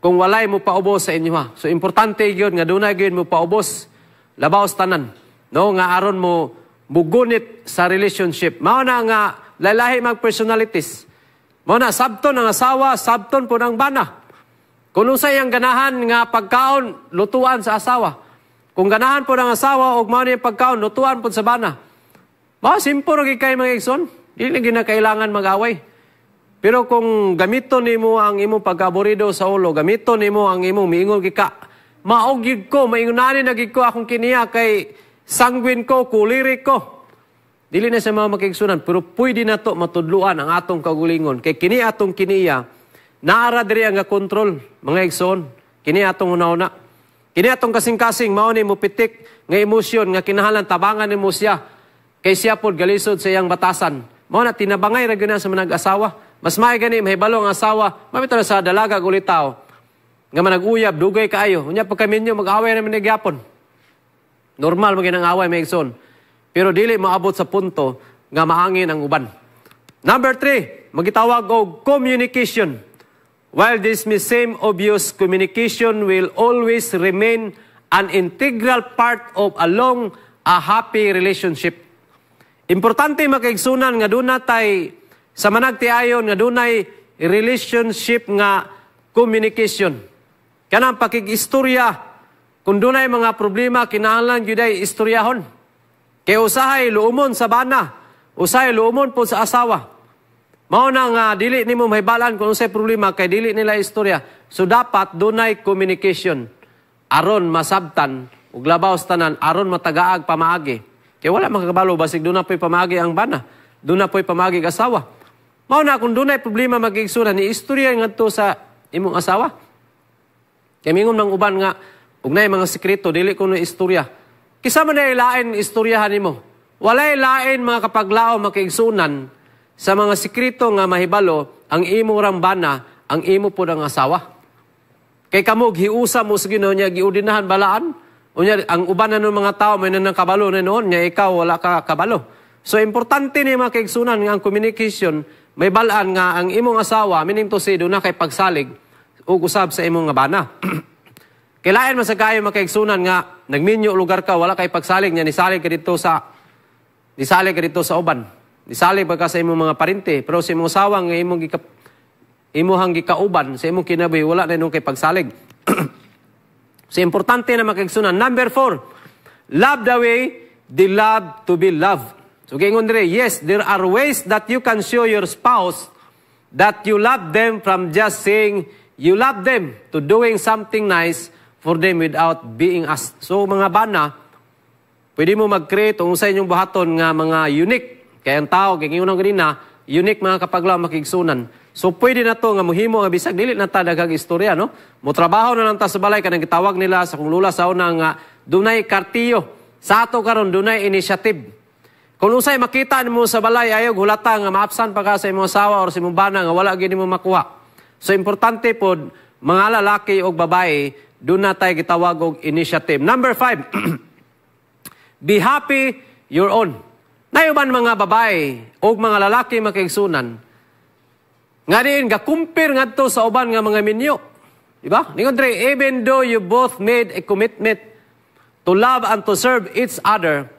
[SPEAKER 1] Kung walay mo paubos sa inyo ha. So importante gyud nga dunay gyud mo paubos labaw sa tanan. No nga aron mo mugunit sa relationship. Mao na nga lalahi mag personalities. Mao na sabton ang asawa, sabton po ang bana. Kung usay ang ganahan nga pagkaon, lutuan sa asawa. Kung ganahan po ng asawa o mao ni pagkaon, lutuan po sa bana. Mao simple ra kay mga igsoon. Dili na kailangan mag-away. Pero kung gamiton nimo ang imong pagkaborido sa ulo, gamiton nimo ang imong miingon gika, maogyud ko, maingunani na gid ko akong kiniya kay sanguine ko, kulirik ko. Dili na sa mga makigsunan, pero pwede na to matudluan ang atong kagulingon. Kay kini atong kiniya, naara diri ang kontrol, mga igsoon. Kini atong una-una. Kini atong kasing-kasing, mao ni mo pitik nga emosyon, nga kinahanglan tabangan nimo siya. Kay siya pod galisod sa iyang batasan. Mao na tinabangay ra gyud sa mga nag-asawa. Mas may gani mahibalo ang asawa, mamito na sa dalaga ulit tao. Nga manag-uyab, dugay kaayo. Unya pag kami nyo, mag-away naman nagyapon. Normal maging ang away, may igsoon. Pero dili maabot sa punto nga maangin ang uban. Number 3, magitawag og communication. While this may seem obvious, communication will always remain an integral part of a happy relationship. Importante makaigsunan nga doon natay sa managtiayon nga doon ay relationship nga communication. Kanang pakig-istorya, kung doon ay mga problema, kinahanglan yun ay istoryahon. Kaya usahay luumon sa bana, usahay luumon po sa asawa. Mao na nga dili nimo mahibalan kung unsay problema kay dili nila istorya. So dapat dunay communication aron masabtan ug labaw sa tanan aron matagaag pamaagi. Kay wala makakabalo basig doon na po'y pamaagi ang bana, doon na po'y pamaagi ang asawa. Mao na kung dunay problema magigsunan ni istorya ngadto sa imong asawa. Kay mingon nang uban nga ug nay mga sekreto dili kuno istorya. Kisa man ay lain istoryahan nimo. Walay lain mga kapaglaom makigsunan sa mga sekreto nga mahibalo, ang imo rambana, ang imo po ng asawa. Kay kamog, hiusa mo sa Ginoo niya, giudinahan balaan. Unya, ang uban na ng mga tao, may nanang kabalo na noon, niya ikaw wala ka kabalo. So, importante ni mga kaigsunan nga ang communication, may balaan nga ang imong asawa, meaning to say, doon na kay pagsalig, o usab sa imong nga bana. Kailain mo sa kayo mga kaigsunan nga, nagminyo lugar ka, wala kay pagsalig niya, nisalig ka dito sa uban. Nisalig ba ka sa imong mga parente, pero sa imong asawa nga imuhang gikauban, sa imong kinabuhi, wala na nung kay pagsalig. So, importante na makigsunan. Number 4, love the way they love to be loved. So, gingon dire, yes, there are ways that you can show your spouse that you love them from just saying you love them to doing something nice for them without being asked. So, mga bana, pwede mo mag-create kung sa inyong buhaton nga mga unique. Kaya ang tao, kaya yung ganina, unique mga kapaglaw makigsunan. So, pwede na to nga muhimo nga bisag dili na ta daghang istorya, no? Motrabaho na lang ta sa balay, kanang gitawag nila sa kung lula sa una nga, dunay kartiyo. Sa ato karon dunay initiative. Kung usay makita nimo sa balay, ayaw hulata nga maapsan pa ka sa imong asawa or sa imong bana nga wala gini mo makuha. So, importante po, mga lalaki o babae, doon na tayo gitawag og initiative. Number 5, be happy your own. Nayuban mga babae o mga lalaki makigsunan. Nga din, gakumpir nga to sa uban nga mga minyo. Diba? Ningon dire, even though you both made a commitment to love and to serve each other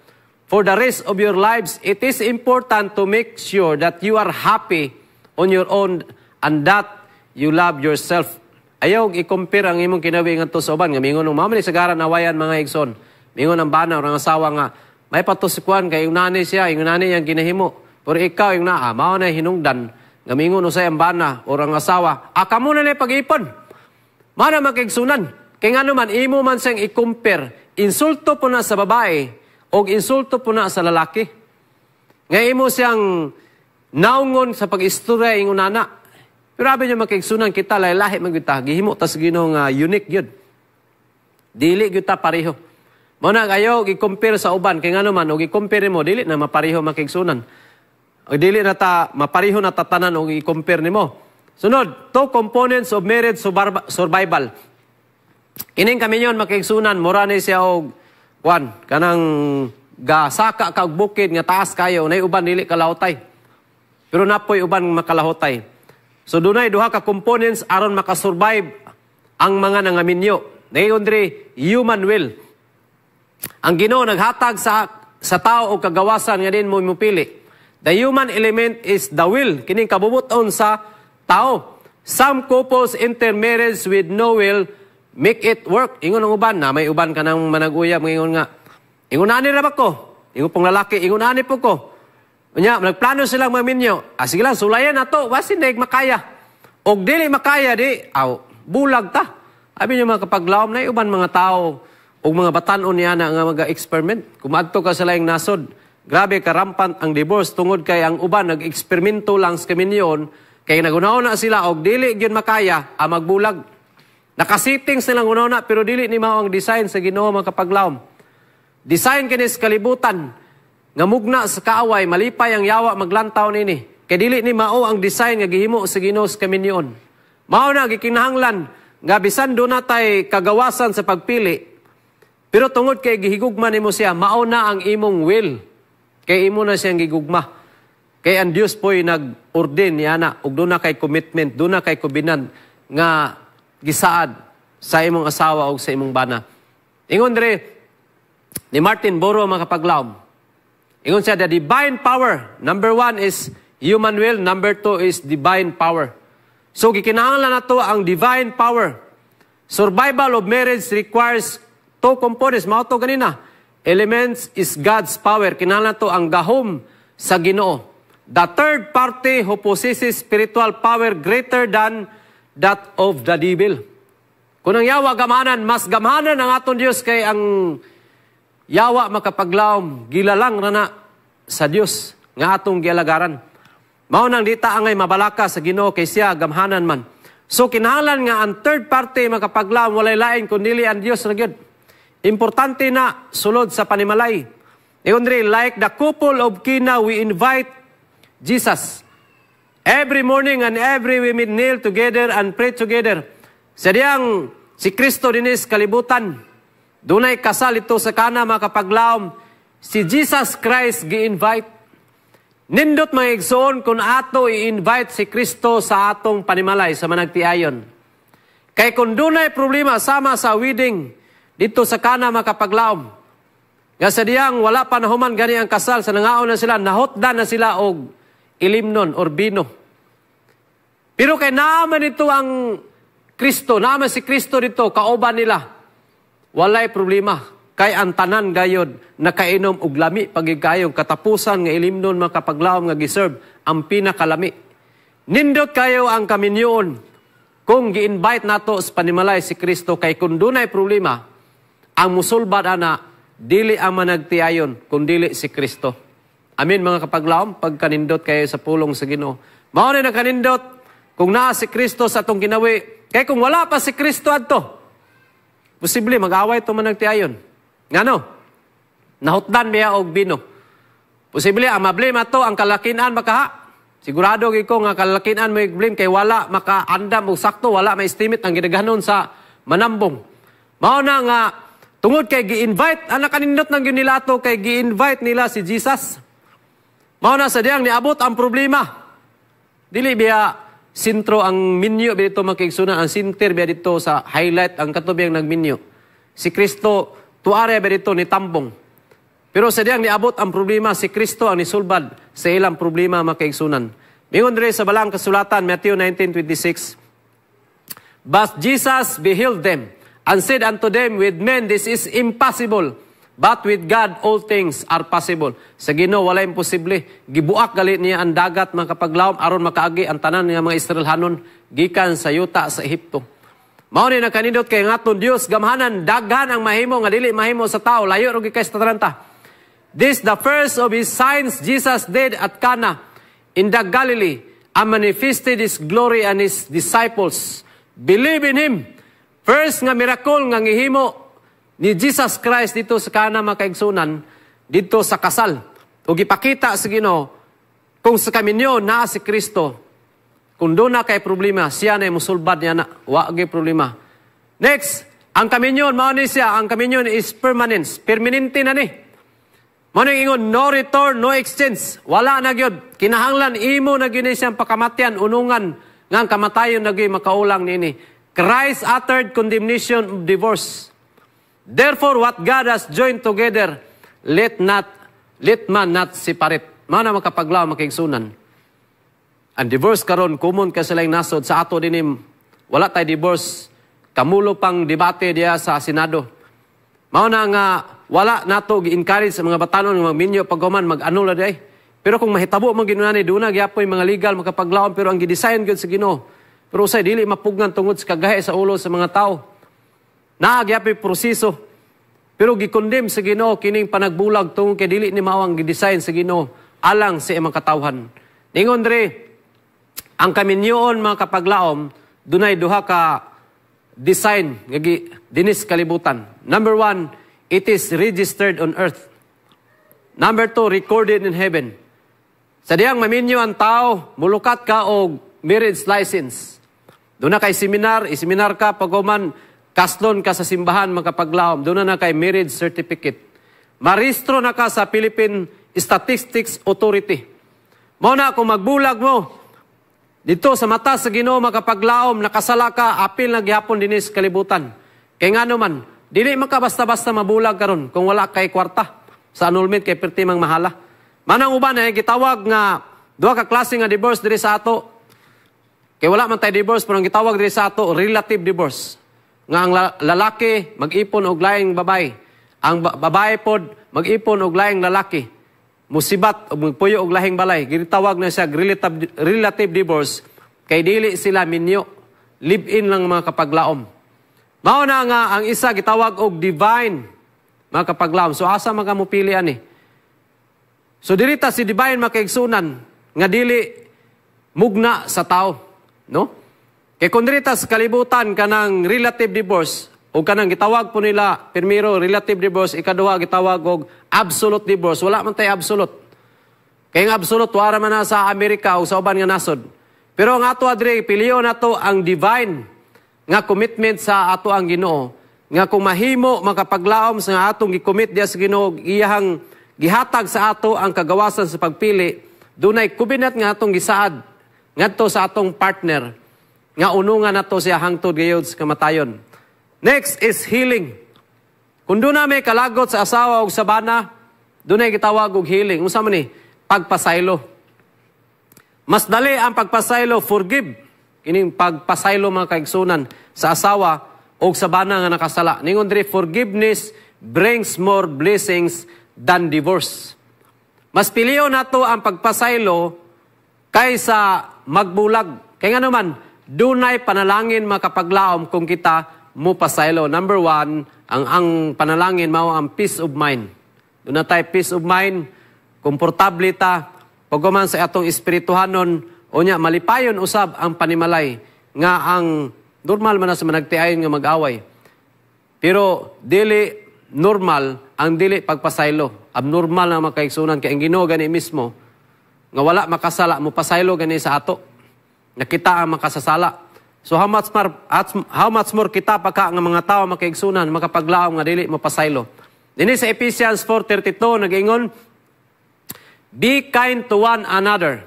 [SPEAKER 1] for the rest of your lives, it is important to make sure that you are happy on your own and that you love yourself. Ayaw i-compare ang imong kinabuhi nga to sa uban. Nga mingon, mamali sa garan awayan mga igsoon. Mingon ang bana o ang asawa nga, may patusikuan kay yung nanay siya, yung nanay yung ginahimo. Pero ikaw yung mao na hinungdan, gamingon usay ang bana o ang asawa, kamo na na pag-ipon. Mana makigsunan. Kaya nga naman, imo man siyang i-compare, insulto po na sa babae o insulto po na sa lalaki. Nga imo siyang naungon sa pag-istorya yung nana. Pero abe niya makigsunan kita, lahi magwita, gihimo tas ginong unique yun. Dili kita pareho. Muna kayo, i-compare sa uban. Kaya nga naman, o i-compare mo, dili na mapariho makigsunan. O dili na mapariho na tatanan o i-compare ni mo. Sunod, 2 components of marriage survival. Kining kami yun, makigsunan, mura na siya o, kanang gasaka kag bukid, nga taas kayo, na uban dili kalahotay. Pero napoy uban makalahotay. So dunay duha ka components aron makasurvive ang mga nangaminyo. Ngayon dire, human will. Ang Ginoo naghatag sa tao o kagawasan nga din mo mupili. The human element is the will. Kining kabubuton sa tao. Some couples enter marriage with no will, make it work. Ingon ang uban na, may uban ka nang manag-uyab. Ingon nga, ingunani ra ba ko? Ingon pong lalaki, ingunani po ko. Unya, nagplano silang maminyo. Sige lang, sulayan na to. Wasin na makaya. Og dili makaya, bulag ta. Abi niyo mga kapaglawom na uban mga tao o mga batanon niya na nga mag-experiment. Kumadto ka sa laing nasod. Grabe karampant ang divorce tungod kay ang uban nag-eksperimento lang sa kaminyon kay nagunaw na sila og dili gyud makaya magbulag. Nakasitting silang unaw na pero dili ni mao ang design sa Ginoo mga kapaglawom. Design kini sa kalibutan nga mugna sa kaaway malipay ang yawa maglantaw nini. Kay dili ni mao ang design nga gihimo sa Ginoo sa kaminyoon. Mao na gikinahanglan nga bisan do natay kagawasan sa pagpili. Pero tungod kay gihigugma nimo siya, mao na ang imong will. Kay imo na siyang gigugma. Kay ang Dios po'y nag-ordain niya na, ug doon na kay commitment, doon na kay kubinan nga gisaad sa imong asawa o sa imong bana. Ingon dre, ni Martin Boro makapaglaom. Ingon siya, the divine power, number 1 is human will, number 2 is divine power. So, gikinahanglan na to ang divine power. Survival of marriage requires 2 components. Mao to ganina. Elements is God's power. Kinahanglan to ang gahom sa Ginoo. The third party who possesses spiritual power greater than that of the devil. Kung ang yawa gamanan, mas gamanan ang aton Diyos kay ang yawa makapaglaom, gilalang rana sa Diyos nga atong gialagaran. Mao nang dita angay mabalaka sa Ginoo kay siya gamhanan man. So kinahanglan nga ang third party makapaglaom walay lain kundi ang Diyos ra gyud. Importante na sulod sa panimalay. Iundri, like the couple of Cana, we invite Jesus. Every morning and every we kneel together and pray together. Sadiyang si Kristo dinis kalibutan. Dunay kasal ito sa Cana makapaglaom. Si Jesus Christ gi-invite. Nindot mga igsoon kung ato i-invite si Kristo sa atong panimalay sa managtiayon. Kay kung dunay problema sama sa wedding dito sa Cana makapaglaom. Nga sadiyang wala pa nahuman gani ang kasal sa nangaon na sila, nahotdan na sila og ilimnon or bino. Pero kay naman ito ang Kristo, naman si Kristo dito, kauban nila. Walay problema. Kay ang tanan gayod, nakainom og lami pagigayong katapusan nga ilimnon makapaglaom nga giserve ang pinakalami. Nindot kayo ang kaminyoon kung gi-invite nato sa panimalay si Kristo kay kung dunay problema, ang musulbad ana, dili ang managtiayon, kung dili si Kristo. Amin mga kapaglaom, pagkanindot kayo sa pulong sa Ginoo. Mao na nakanindot kung naa si Kristo sa atong ginawi. Kaya kung wala pa si Kristo adto, posible mag-away ito managtiayon. Ngano? Nahutdan biya og bino. Posible ang mablame ato ang kalakinan makaha. Sigurado gyud ko nga kalakinan may blame kay wala makaandam og sakto, wala ma-estimate ang gidaghanon sa manambong. Mao na nga tungod kay gi-invite ang nakanindot nang gyud nila ato kay gi-invite nila si Jesus. Mao na sa diyang niabot ang problema. Dili biya sintro ang minyo biya dito makigsunan, ang sinter biya dito sa highlight ang katubiyang nagminyo. Si Kristo tuare biya dito ni tambong. Pero sa diyang niabot ang problema, si Kristo ang nisulbad sa ilang problema makigsunan. Mingon diri sa balang kasulatan, Matthew 19:26. But Jesus beheld them and said unto them, with men this is impossible, but with God all things are possible. Sa Ginoo wala imposible. Gibuak gali niya ang dagat makapaglaom aron makaagi ang tanan nga mga Israelhanon gikan sa yuta sa Ehipto. Mao ni nakanindot kay ngaton Dios gamhanan daghan ang mahimo nga dili mahimo sa tao, layo ra gyud kay sa taranta. This the first of his signs Jesus did at Cana in the Galilee, and manifested his glory, and his disciples believe in him. First nga miracle nga gihimo ni Jesus Christ dito sa Cana makaigsunan, dito sa kasal. O gipakita sa Ginoo, kung sa kaminyo naa si Kristo, kung doon na kay problema, siya na musulbad niya na, wag problema. Next, ang kaminyon, mao ni siya, ang kaminyon is permanence. Permanente na ni. Mao ni ingon, no return, no exchange. Wala na gyud. Kinahanglan, imo na gyud siyang pakamatyan, unungan, nga ang kamatayon na gyud makaulang nini. Christ uttered condemnation of divorce. Therefore, what God has joined together, let man not separate. Mao na makapaglaw makigsunan. Ang divorce karon common ka silang nasod sa ato dinim. Wala tay divorce. Kamulo pang debate diya sa Senado. Mao na nga wala nato gi-encourage sa mga batanon nga magminyo paghuman mag-anula diay. Pero kung mahitabo man ginunani duna gyapon mga legal makapaglaom pero ang gi-design gyud sa Ginoo. Pero usay dili mapugnan tungod sa kagahi sa ulo sa mga tao. Naa gyapon proseso. Pero gi-condemn sa Ginoo kining panagbulag tungod kay dili ni mao ang gi-design sa Ginoo alang sa imong katawhan. Ningon dre, ang kaminyoon mga kapaglaom, dunay duha ka design nga dinis kalibutan. Number 1, it is registered on earth. Number 2, recorded in heaven. Sa diyang maminyo ang tao, mulukat ka o marriage license. Doon na kay seminar, iseminar ka, pag-uman, kaslon ka sa simbahan, magkapaglahom. Doon na kay marriage certificate. Maristro na ka sa Philippine Statistics Authority. Mao na kung magbulag mo, dito sa mata sa Ginoo makapaglaom, nakasala ka, apil na gihapon dinis kalibutan. Kaya nga naman, dili man ka basta-basta mabulag karon kung wala kay kwarta. Sa annulment kay pertimang mahala. Manang uban ay gitawag nga duha ka klase nga divorce diri sa ato. Kay wala man tay divorce pero ang gitawag diri sa ato relative divorce. Nga ang lalaki mag-ipon og laing babae. Ang babae pod mag-ipon og laing lalaki. Musibat o magpuyo og lahing balay. Gitawag na siya relative divorce kay dili sila minyo. Live-in lang mga kapaglaom. Mao na nga ang isa gitawag og divine mga kapaglaom. So asa mga mupili ani? So dirita si divine makaigsunan nga dili mugna sa tao, no? Kay kung dirita sa kalibutan kanang relative divorce o kanang gitawag po nila primero relative divorce, ikaduha gitawag og absolute divorce. Wala man tay absolute. Kay ang absolute wala man na sa Amerika o sa uban nga nasod. Pero ang ato adre piliyo nato ang divine nga commitment sa ato ang Ginoo. Nga kung mahimo makapaglaom sa atong gikomit diya sa Ginoo, iyahang gihatag sa ato ang kagawasan sa pagpili, dunay kubinat nga atong gisaad ngadto sa atong partner nga unungan nato siya hangtod gayud sa kamatayon. Next is healing. Kung doon na may kalagot sa asawa o sa bana, doon ay gitawag og healing. Unsa man ni? Pagpasaylo. Mas dali ang pagpasaylo, forgive. Kining pagpasaylo mga kaigsunan sa asawa o sa bana nga nakasala. Ningon diri, forgiveness brings more blessings than divorce. Mas piliyo nato ang pagpasaylo kaysa magbulag. Kaya nga naman, dunay panalangin makapaglaom kung kita mo pasaylo. Number one, ang panalangin mao ang peace of mind. Doon na tayo peace of mind, komportable ta, pagkuman sa atong espirituhanon, o niya, malipayon usab ang panimalay, nga ang normal man na sa managtiayon nga mag-away. Pero dili normal ang dili pagpasaylo. Abnormal na makaigsunan kay ang Ginoo gani mismo, nga wala makasala, mo pasaylo gani sa ato. Nakita ang makasasala. So how much more kita pa ka nga mga tao makaigsunan, makapaglaom nga dili mapasaylo. Dini sa Ephesians 4:32 nag-ingon, be kind to one another,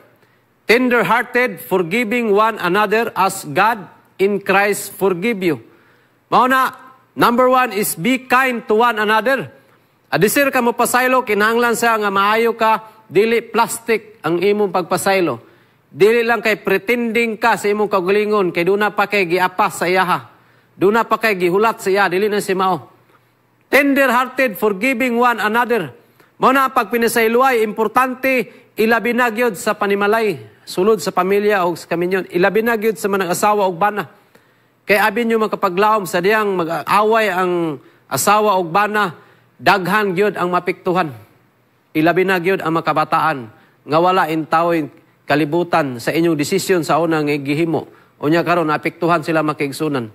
[SPEAKER 1] tender-hearted, forgiving one another as God in Christ forgive you. Mao na, number one is be kind to one another. Adisir ka mo pasaylo, kinahanglan sa nga maayo ka, dili plastic ang imong pagpasaylo. Dili lang kay pretending ka sa imong kaugalingon, kay doon na pa kay giapas sa iyaha. Doon na pa kay gihulat sa iya, dili na si mao. Tender-hearted, forgiving one another. Mao na pag pinasayloay, importante, ilabi na gyud sa panimalay, sulod sa pamilya o sa kaminyon. Ilabi na gyud sa manang asawa o bana. Kay abin nyo makapaglaom sa diyang mag-away ang asawa o bana, daghan gyud ang mapiktuhan. Ilabi na gyud ang makabataan, nga wala intawoy kalibutan sa inyong desisyon sa unang gihimo. O niya karon apektuhan sila makiigsunan.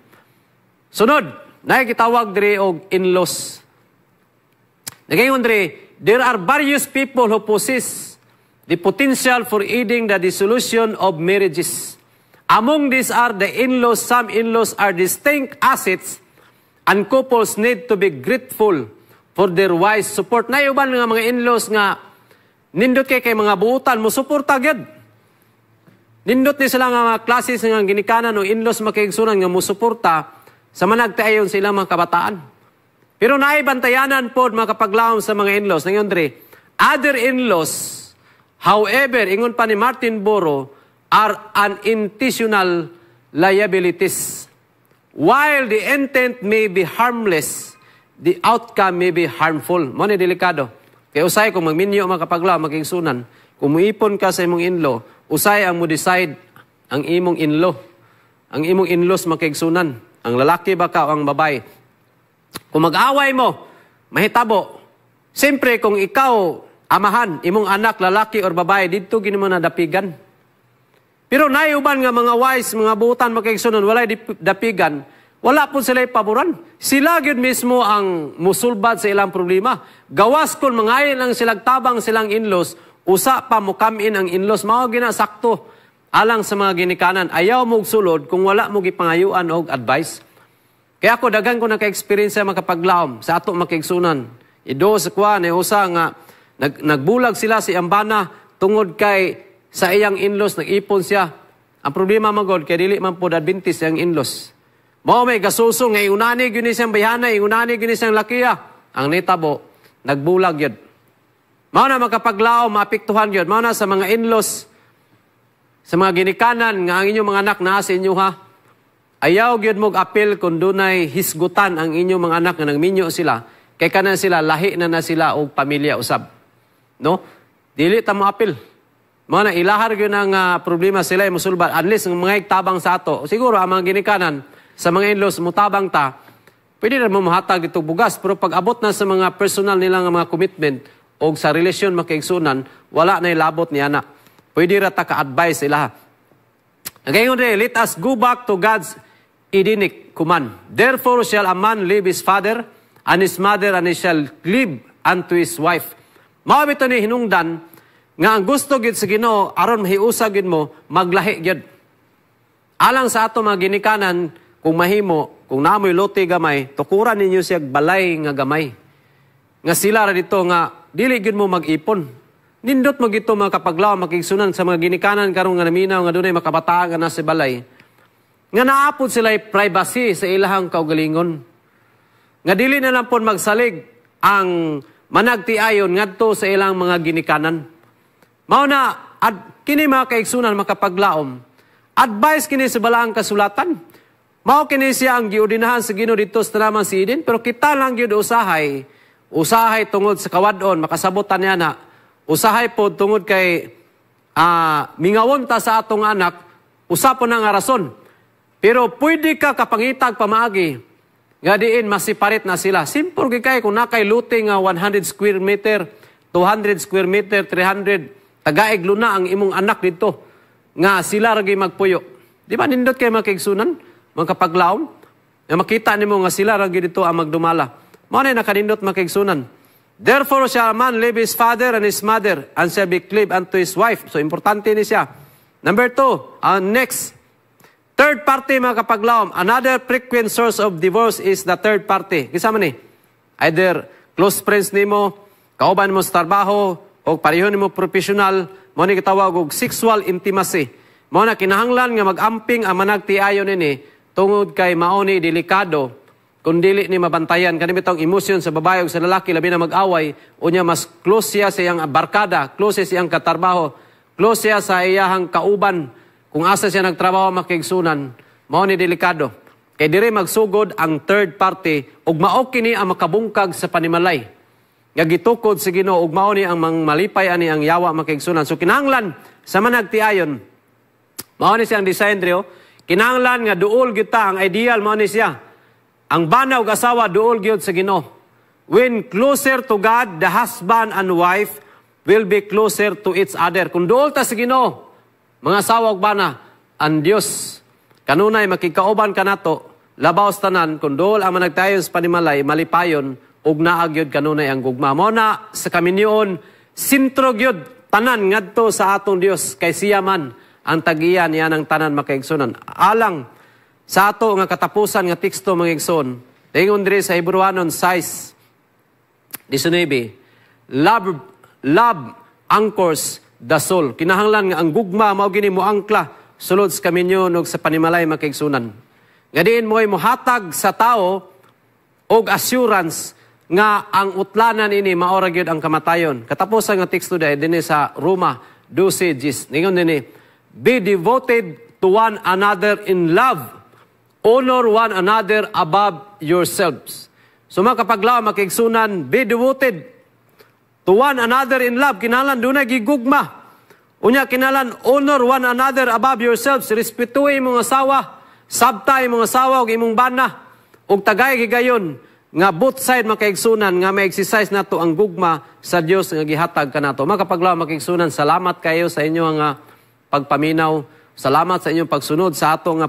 [SPEAKER 1] Sunod, nakikitawag diri og in-laws. Nagayon diri, there are various people who possess the potential for aiding the dissolution of marriages. Among these are the in-laws. Some in-laws are distinct assets and couples need to be grateful for their wise support. Naiuban nga mga in-laws nga nindot kay mga buutan mo suporta gyud. Nindot ni sila nga mga klase nga ginikanan o in-laws makiigsunan nga mo suporta sa managtayon sa ilang mga kabataan. Pero naibantayanan po makapaglaom sa mga in-laws. Ngayon dre, other in-laws, however, ingon pa ni Martin Boro, are unintentional liabilities. While the intent may be harmless, the outcome may be harmful. Mo ni delikado. Kaya usay kung magminyo makapaglaom makiigsunan, kung muipon ka sa imong in-law, usay ang mo decide ang imong in-law. Ang imong in-laws makiigsunan. Ang lalaki ba ka o ang babae? Kung mag-away mo, mahitabo. Siyempre, kung ikaw, amahan, imong anak, lalaki or babae, dito gini mo na dapigan. Pero naiuban nga mga wise, mga buutan makiigsunan, walay dapigan, wala po sila paboran. Sila gyud mismo ang musulbad sa ilang problema. Gawas kung mangayon lang silang tabang silang in-laws, usa pa mo come in ang in-laws, mao ginasakto alang sa mga ginikanan. Ayaw mo sulod kung wala mo gipangayuan og advice. Kaya ako daghan ko naka-experience sa makapaglaom sa ato makigsunan. Ido sa kuan ay usa nga nagbulag sila si Ambana tungod kay sa iyang in-laws nag-ipon siya. Ang problema magod kay dili man pod Adventist ang in-laws. Mao may gasusong nga iunani gyud ni siyang bayhana, iunani gyud ni siyang lakiya. Ang nitabo nagbulag yun. Mao na makapaglaom, maapektuhan yun. Mao na sa mga in-laws, sa mga ginikanan, nga ang inyong mga anak na sa inyo ha. Ayaw yun mong apel kung dunay hisgutan ang inyong mga anak na nagminyo sila. Kay kanan sila, lahi na sila o pamilya usab. No? Dili ta mo apel. Mao na ilahar yun ang problema sila ay musulbat. Unless ang mga tabang sa ato. Siguro ang mga ginikanan, sa mga in-laws, mutabang ta, pwede na mo mahatag itong bugas, pero pag abot na sa mga personal nilang mga commitment o sa relasyon makaigsunan, wala na ilabot niya na. Pwede rata ka-advise sila. Ngayon rin, let us go back to God's Edenic command. Therefore shall a man leave his father and his mother, and he shall cleave unto his wife. Mawabito ni hinungdan, nga ang gusto gid sa Ginoo aron mahiusa gid mo, maglahi gid. Alang sa ato mga ginikanan, kung mahimo, kung namoy lote gamay, tukuran ninyo siya balay nga gamay. Nga sila ra dito nga, dili gid mo mag-ipon. Nindot mo gito mga kapaglaw, makigsunan sa mga ginikanan karong nga naminaw nga dunay makabataan nga nasa balay. Nga naapod sila privacy sa ilahang kaugalingon. Nga dili na lang po magsalig ang managtiayon ngadto sa ilang mga ginikanan. Mao na, kini mga kaigsunan makapaglaom, advice kini sa balaang kasulatan. Mao kini siya ang giudinahan sa Ginoo dito sa tanaman si Eden, pero kita lang gyud usahay tungod sa kawadon, makasabotan niya na, usahay po tungod kay mingawon ta sa atong anak, usapon na nga rason. Pero pwede ka kapangitag pamaagi, nga diin masiparit na sila. Simple kay kung nakay luting 100 square meter, 200 square meter, 300, tagaig luna ang imong anak dito, nga sila ragi magpuyo. Di ba nindot kay makigsunan? Mga kapaglaom, na makita nimo nga sila ragi dito ang magdumala. Mao na nakanindot makigsunan. Therefore shall a man leave his father and his mother, and shall be cleaved unto his wife. So importante ni siya. Number 2, next. Third party mga kapaglaom. Another frequent source of divorce is the third party. Kisa man ni? Either close friends nimo, kauban mo sa trabaho, o pareho nimo professional, mo ni kitawag og sexual intimacy. Mo na kinahanglan nga mag-amping ang managtiayon nini tungod kay maoni delikado kung dili ni mabantayan kani bitong emosyon sa babae ug sa lalaki labi na mag-away unya mas close siya sa iyang barkada, close siya sa iyang katarbaho, close siya sa iyang kauban kung asa siya nagtrabaho makigsunan, mao ni delikado. Kay dire magsugod ang third party ug mao kini ang makabungkag sa panimalay. Nga gitukod sa Ginoo ug mao ni ang malipay ani ang yawa makigsunan. So kinahanglan sa managtiayon, mao ni siyang design dre, kinahanglan nga duol kita, ang ideal mao ni siya. Ang bana ug asawa duol gyud sa Ginoo. When closer to God, the husband and wife will be closer to each other. Kung duol ta sa Ginoo, mga asawa ug bana, ang Dios kanunay makikauban kanato, labaw sa tanan, kung duol ang managtayon sa panimalay, malipayon ug naag gyud kanunay ang gugma. Mao na sa kaminyoon, sintro gyud tanan ngadto sa atong Dios kay siya man ang tagiyan niya ng tanan makaigsunan. Alang sa ato nga katapusan nga teksto mga igsoon, tingon diri sa Hebrewanon 6:19, love anchors the soul. Kinahanglan nga ang gugma mao gini mo angkla sulod sa kaminyon ug sa panimalay makaigsunan. Nga diin mo'y mohatag sa tao og assurance nga ang utlanan ini maora gyud ang kamatayon. Katapusan nga teksto dinhi sa Roma 12:10. Ningon dinhi, be devoted to one another in love. Honor one another above yourselves. So mga kapaglaw, makigsunan, be devoted to one another in love. Kinalan, doon na gigugma. Unya, kinalan, honor one another above yourselves. Respetuhin mong asawa, sabtay mong asawa, o imong bana, o tagay gigayon, nga both side makaigsunan, nga may exercise na to ang gugma sa Dios nga gihatag ka na to. Mga kapaglaw, makigsunan, salamat kayo sa inyo ang pagpaminaw. Salamat sa inyong pagsunod sa ato nga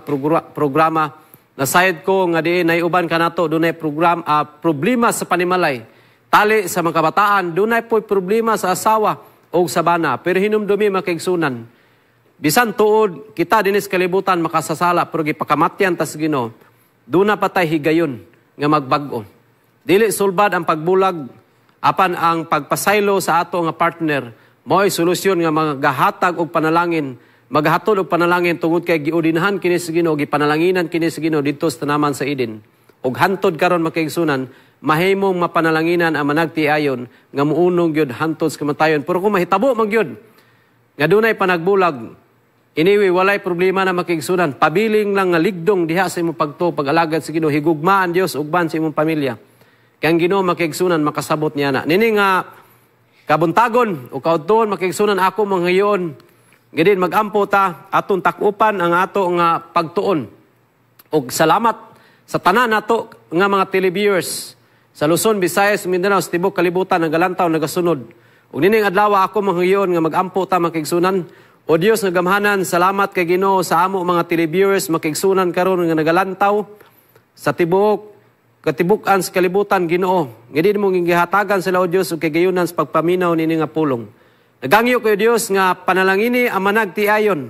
[SPEAKER 1] programa. Nasayad ko nga di naiuban ka na to, doon ay problema sa panimalay. Tali sa mga kabataan, doon ay po problema sa asawa. o sabana, pero hinumdumi makaigsunan. Bisan tuod, kita dinis kalibutan makasasala, pero gipakamatyan tas Ginoo, doon na patay higayon nga magbag-o. Dili sulbad ang pagbulag, apan ang pagpasaylo sa ato nga partner, mo'y solusyon nga magahatag og panalangin, maghatod og panalangin tungod kay giudinahan kini sa Ginoo, gipanalanginan kini sa Ginoo dito sa tanaman sa Eden. Og hantod karon makaigsunan, mahimong mapanalanginan ang managtiayon nga muunong gyud hantod sa kamatayon. Pero kung mahitabo man gyud nga dunay panagbulag, iniwi walay problema na makaigsunan. Pabiling lang nga ligdong diha sa imong pagtuo pag-alagad sa Ginoo, higugmaan Dios ug ban sa imong pamilya. Kay ang Ginoo makaigsunan makasabot niya na. Nini nga kabuntagon o kaudton makaigsunan ako manghayon. Gidin magampo ta aton takupan ang ato nga pagtuon. Og salamat sa tanan nato nga mga televiewers sa Luzon, Visayas, Mindanao, sa tibok kalibutan, nagalantaw, nagasunod. Ug nining adlaw ako manghayon nga magampo ta makaigsunan. O Dios nga gamhanan, salamat kay Ginoo sa amo mga televiewers makaigsunan karon nga nagalantaw sa tibok katibukan sa kalibutan Ginoo. Nga di mo gihatagan sila o Dios ug kay gayunan sa pagpaminaw nini nga pulong. Nagangyo kay Dios nga panalangini ang managtiayon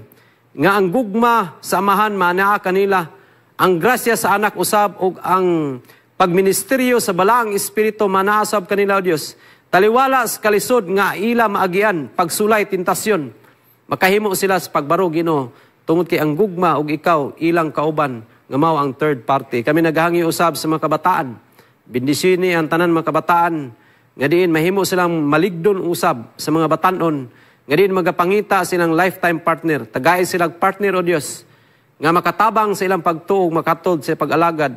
[SPEAKER 1] nga ang gugma sa amahan manaa kanila, ang grasya sa anak usab ug ang pagministeryo sa balaang espiritu manaasab kanila o Dios. Taliwala sa kalisod nga ila maagian, pagsulay tentasyon. Makahimo sila sa pagbaro Ginoo tungod kay ang gugma ug ikaw ilang kauban nga mao ang third party. Kami naghahangi usab sa mga kabataan. Bendisini ang tanan mga kabataan nga diin mahimo silang maligdon usab sa mga batanon. Nga diin magapangita silang lifetime partner. Tagay silang partner o Dios nga makatabang sa ilang pagtuog, makatod sa pag-alagad.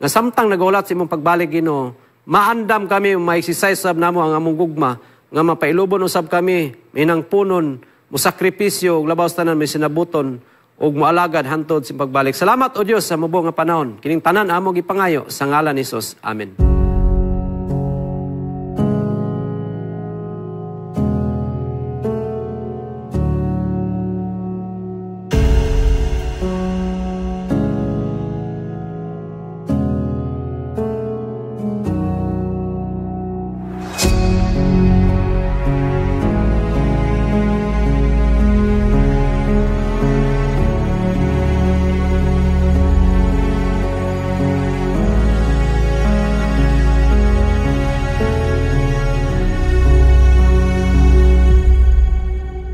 [SPEAKER 1] Nga samtang nagaulat sa imong pagbalik Ginoo, maandam kami ma-exercise sab namo ang among gugma nga mapailubon usab kami minang punon musakripisyo ug labaw tanan may sinabuton ug moalagad hantod sa pagbalik. Salamat o Dios sa mubo nga panahon. Kining tanan amo gipangayo sa ngalan ni Jesus. Amen.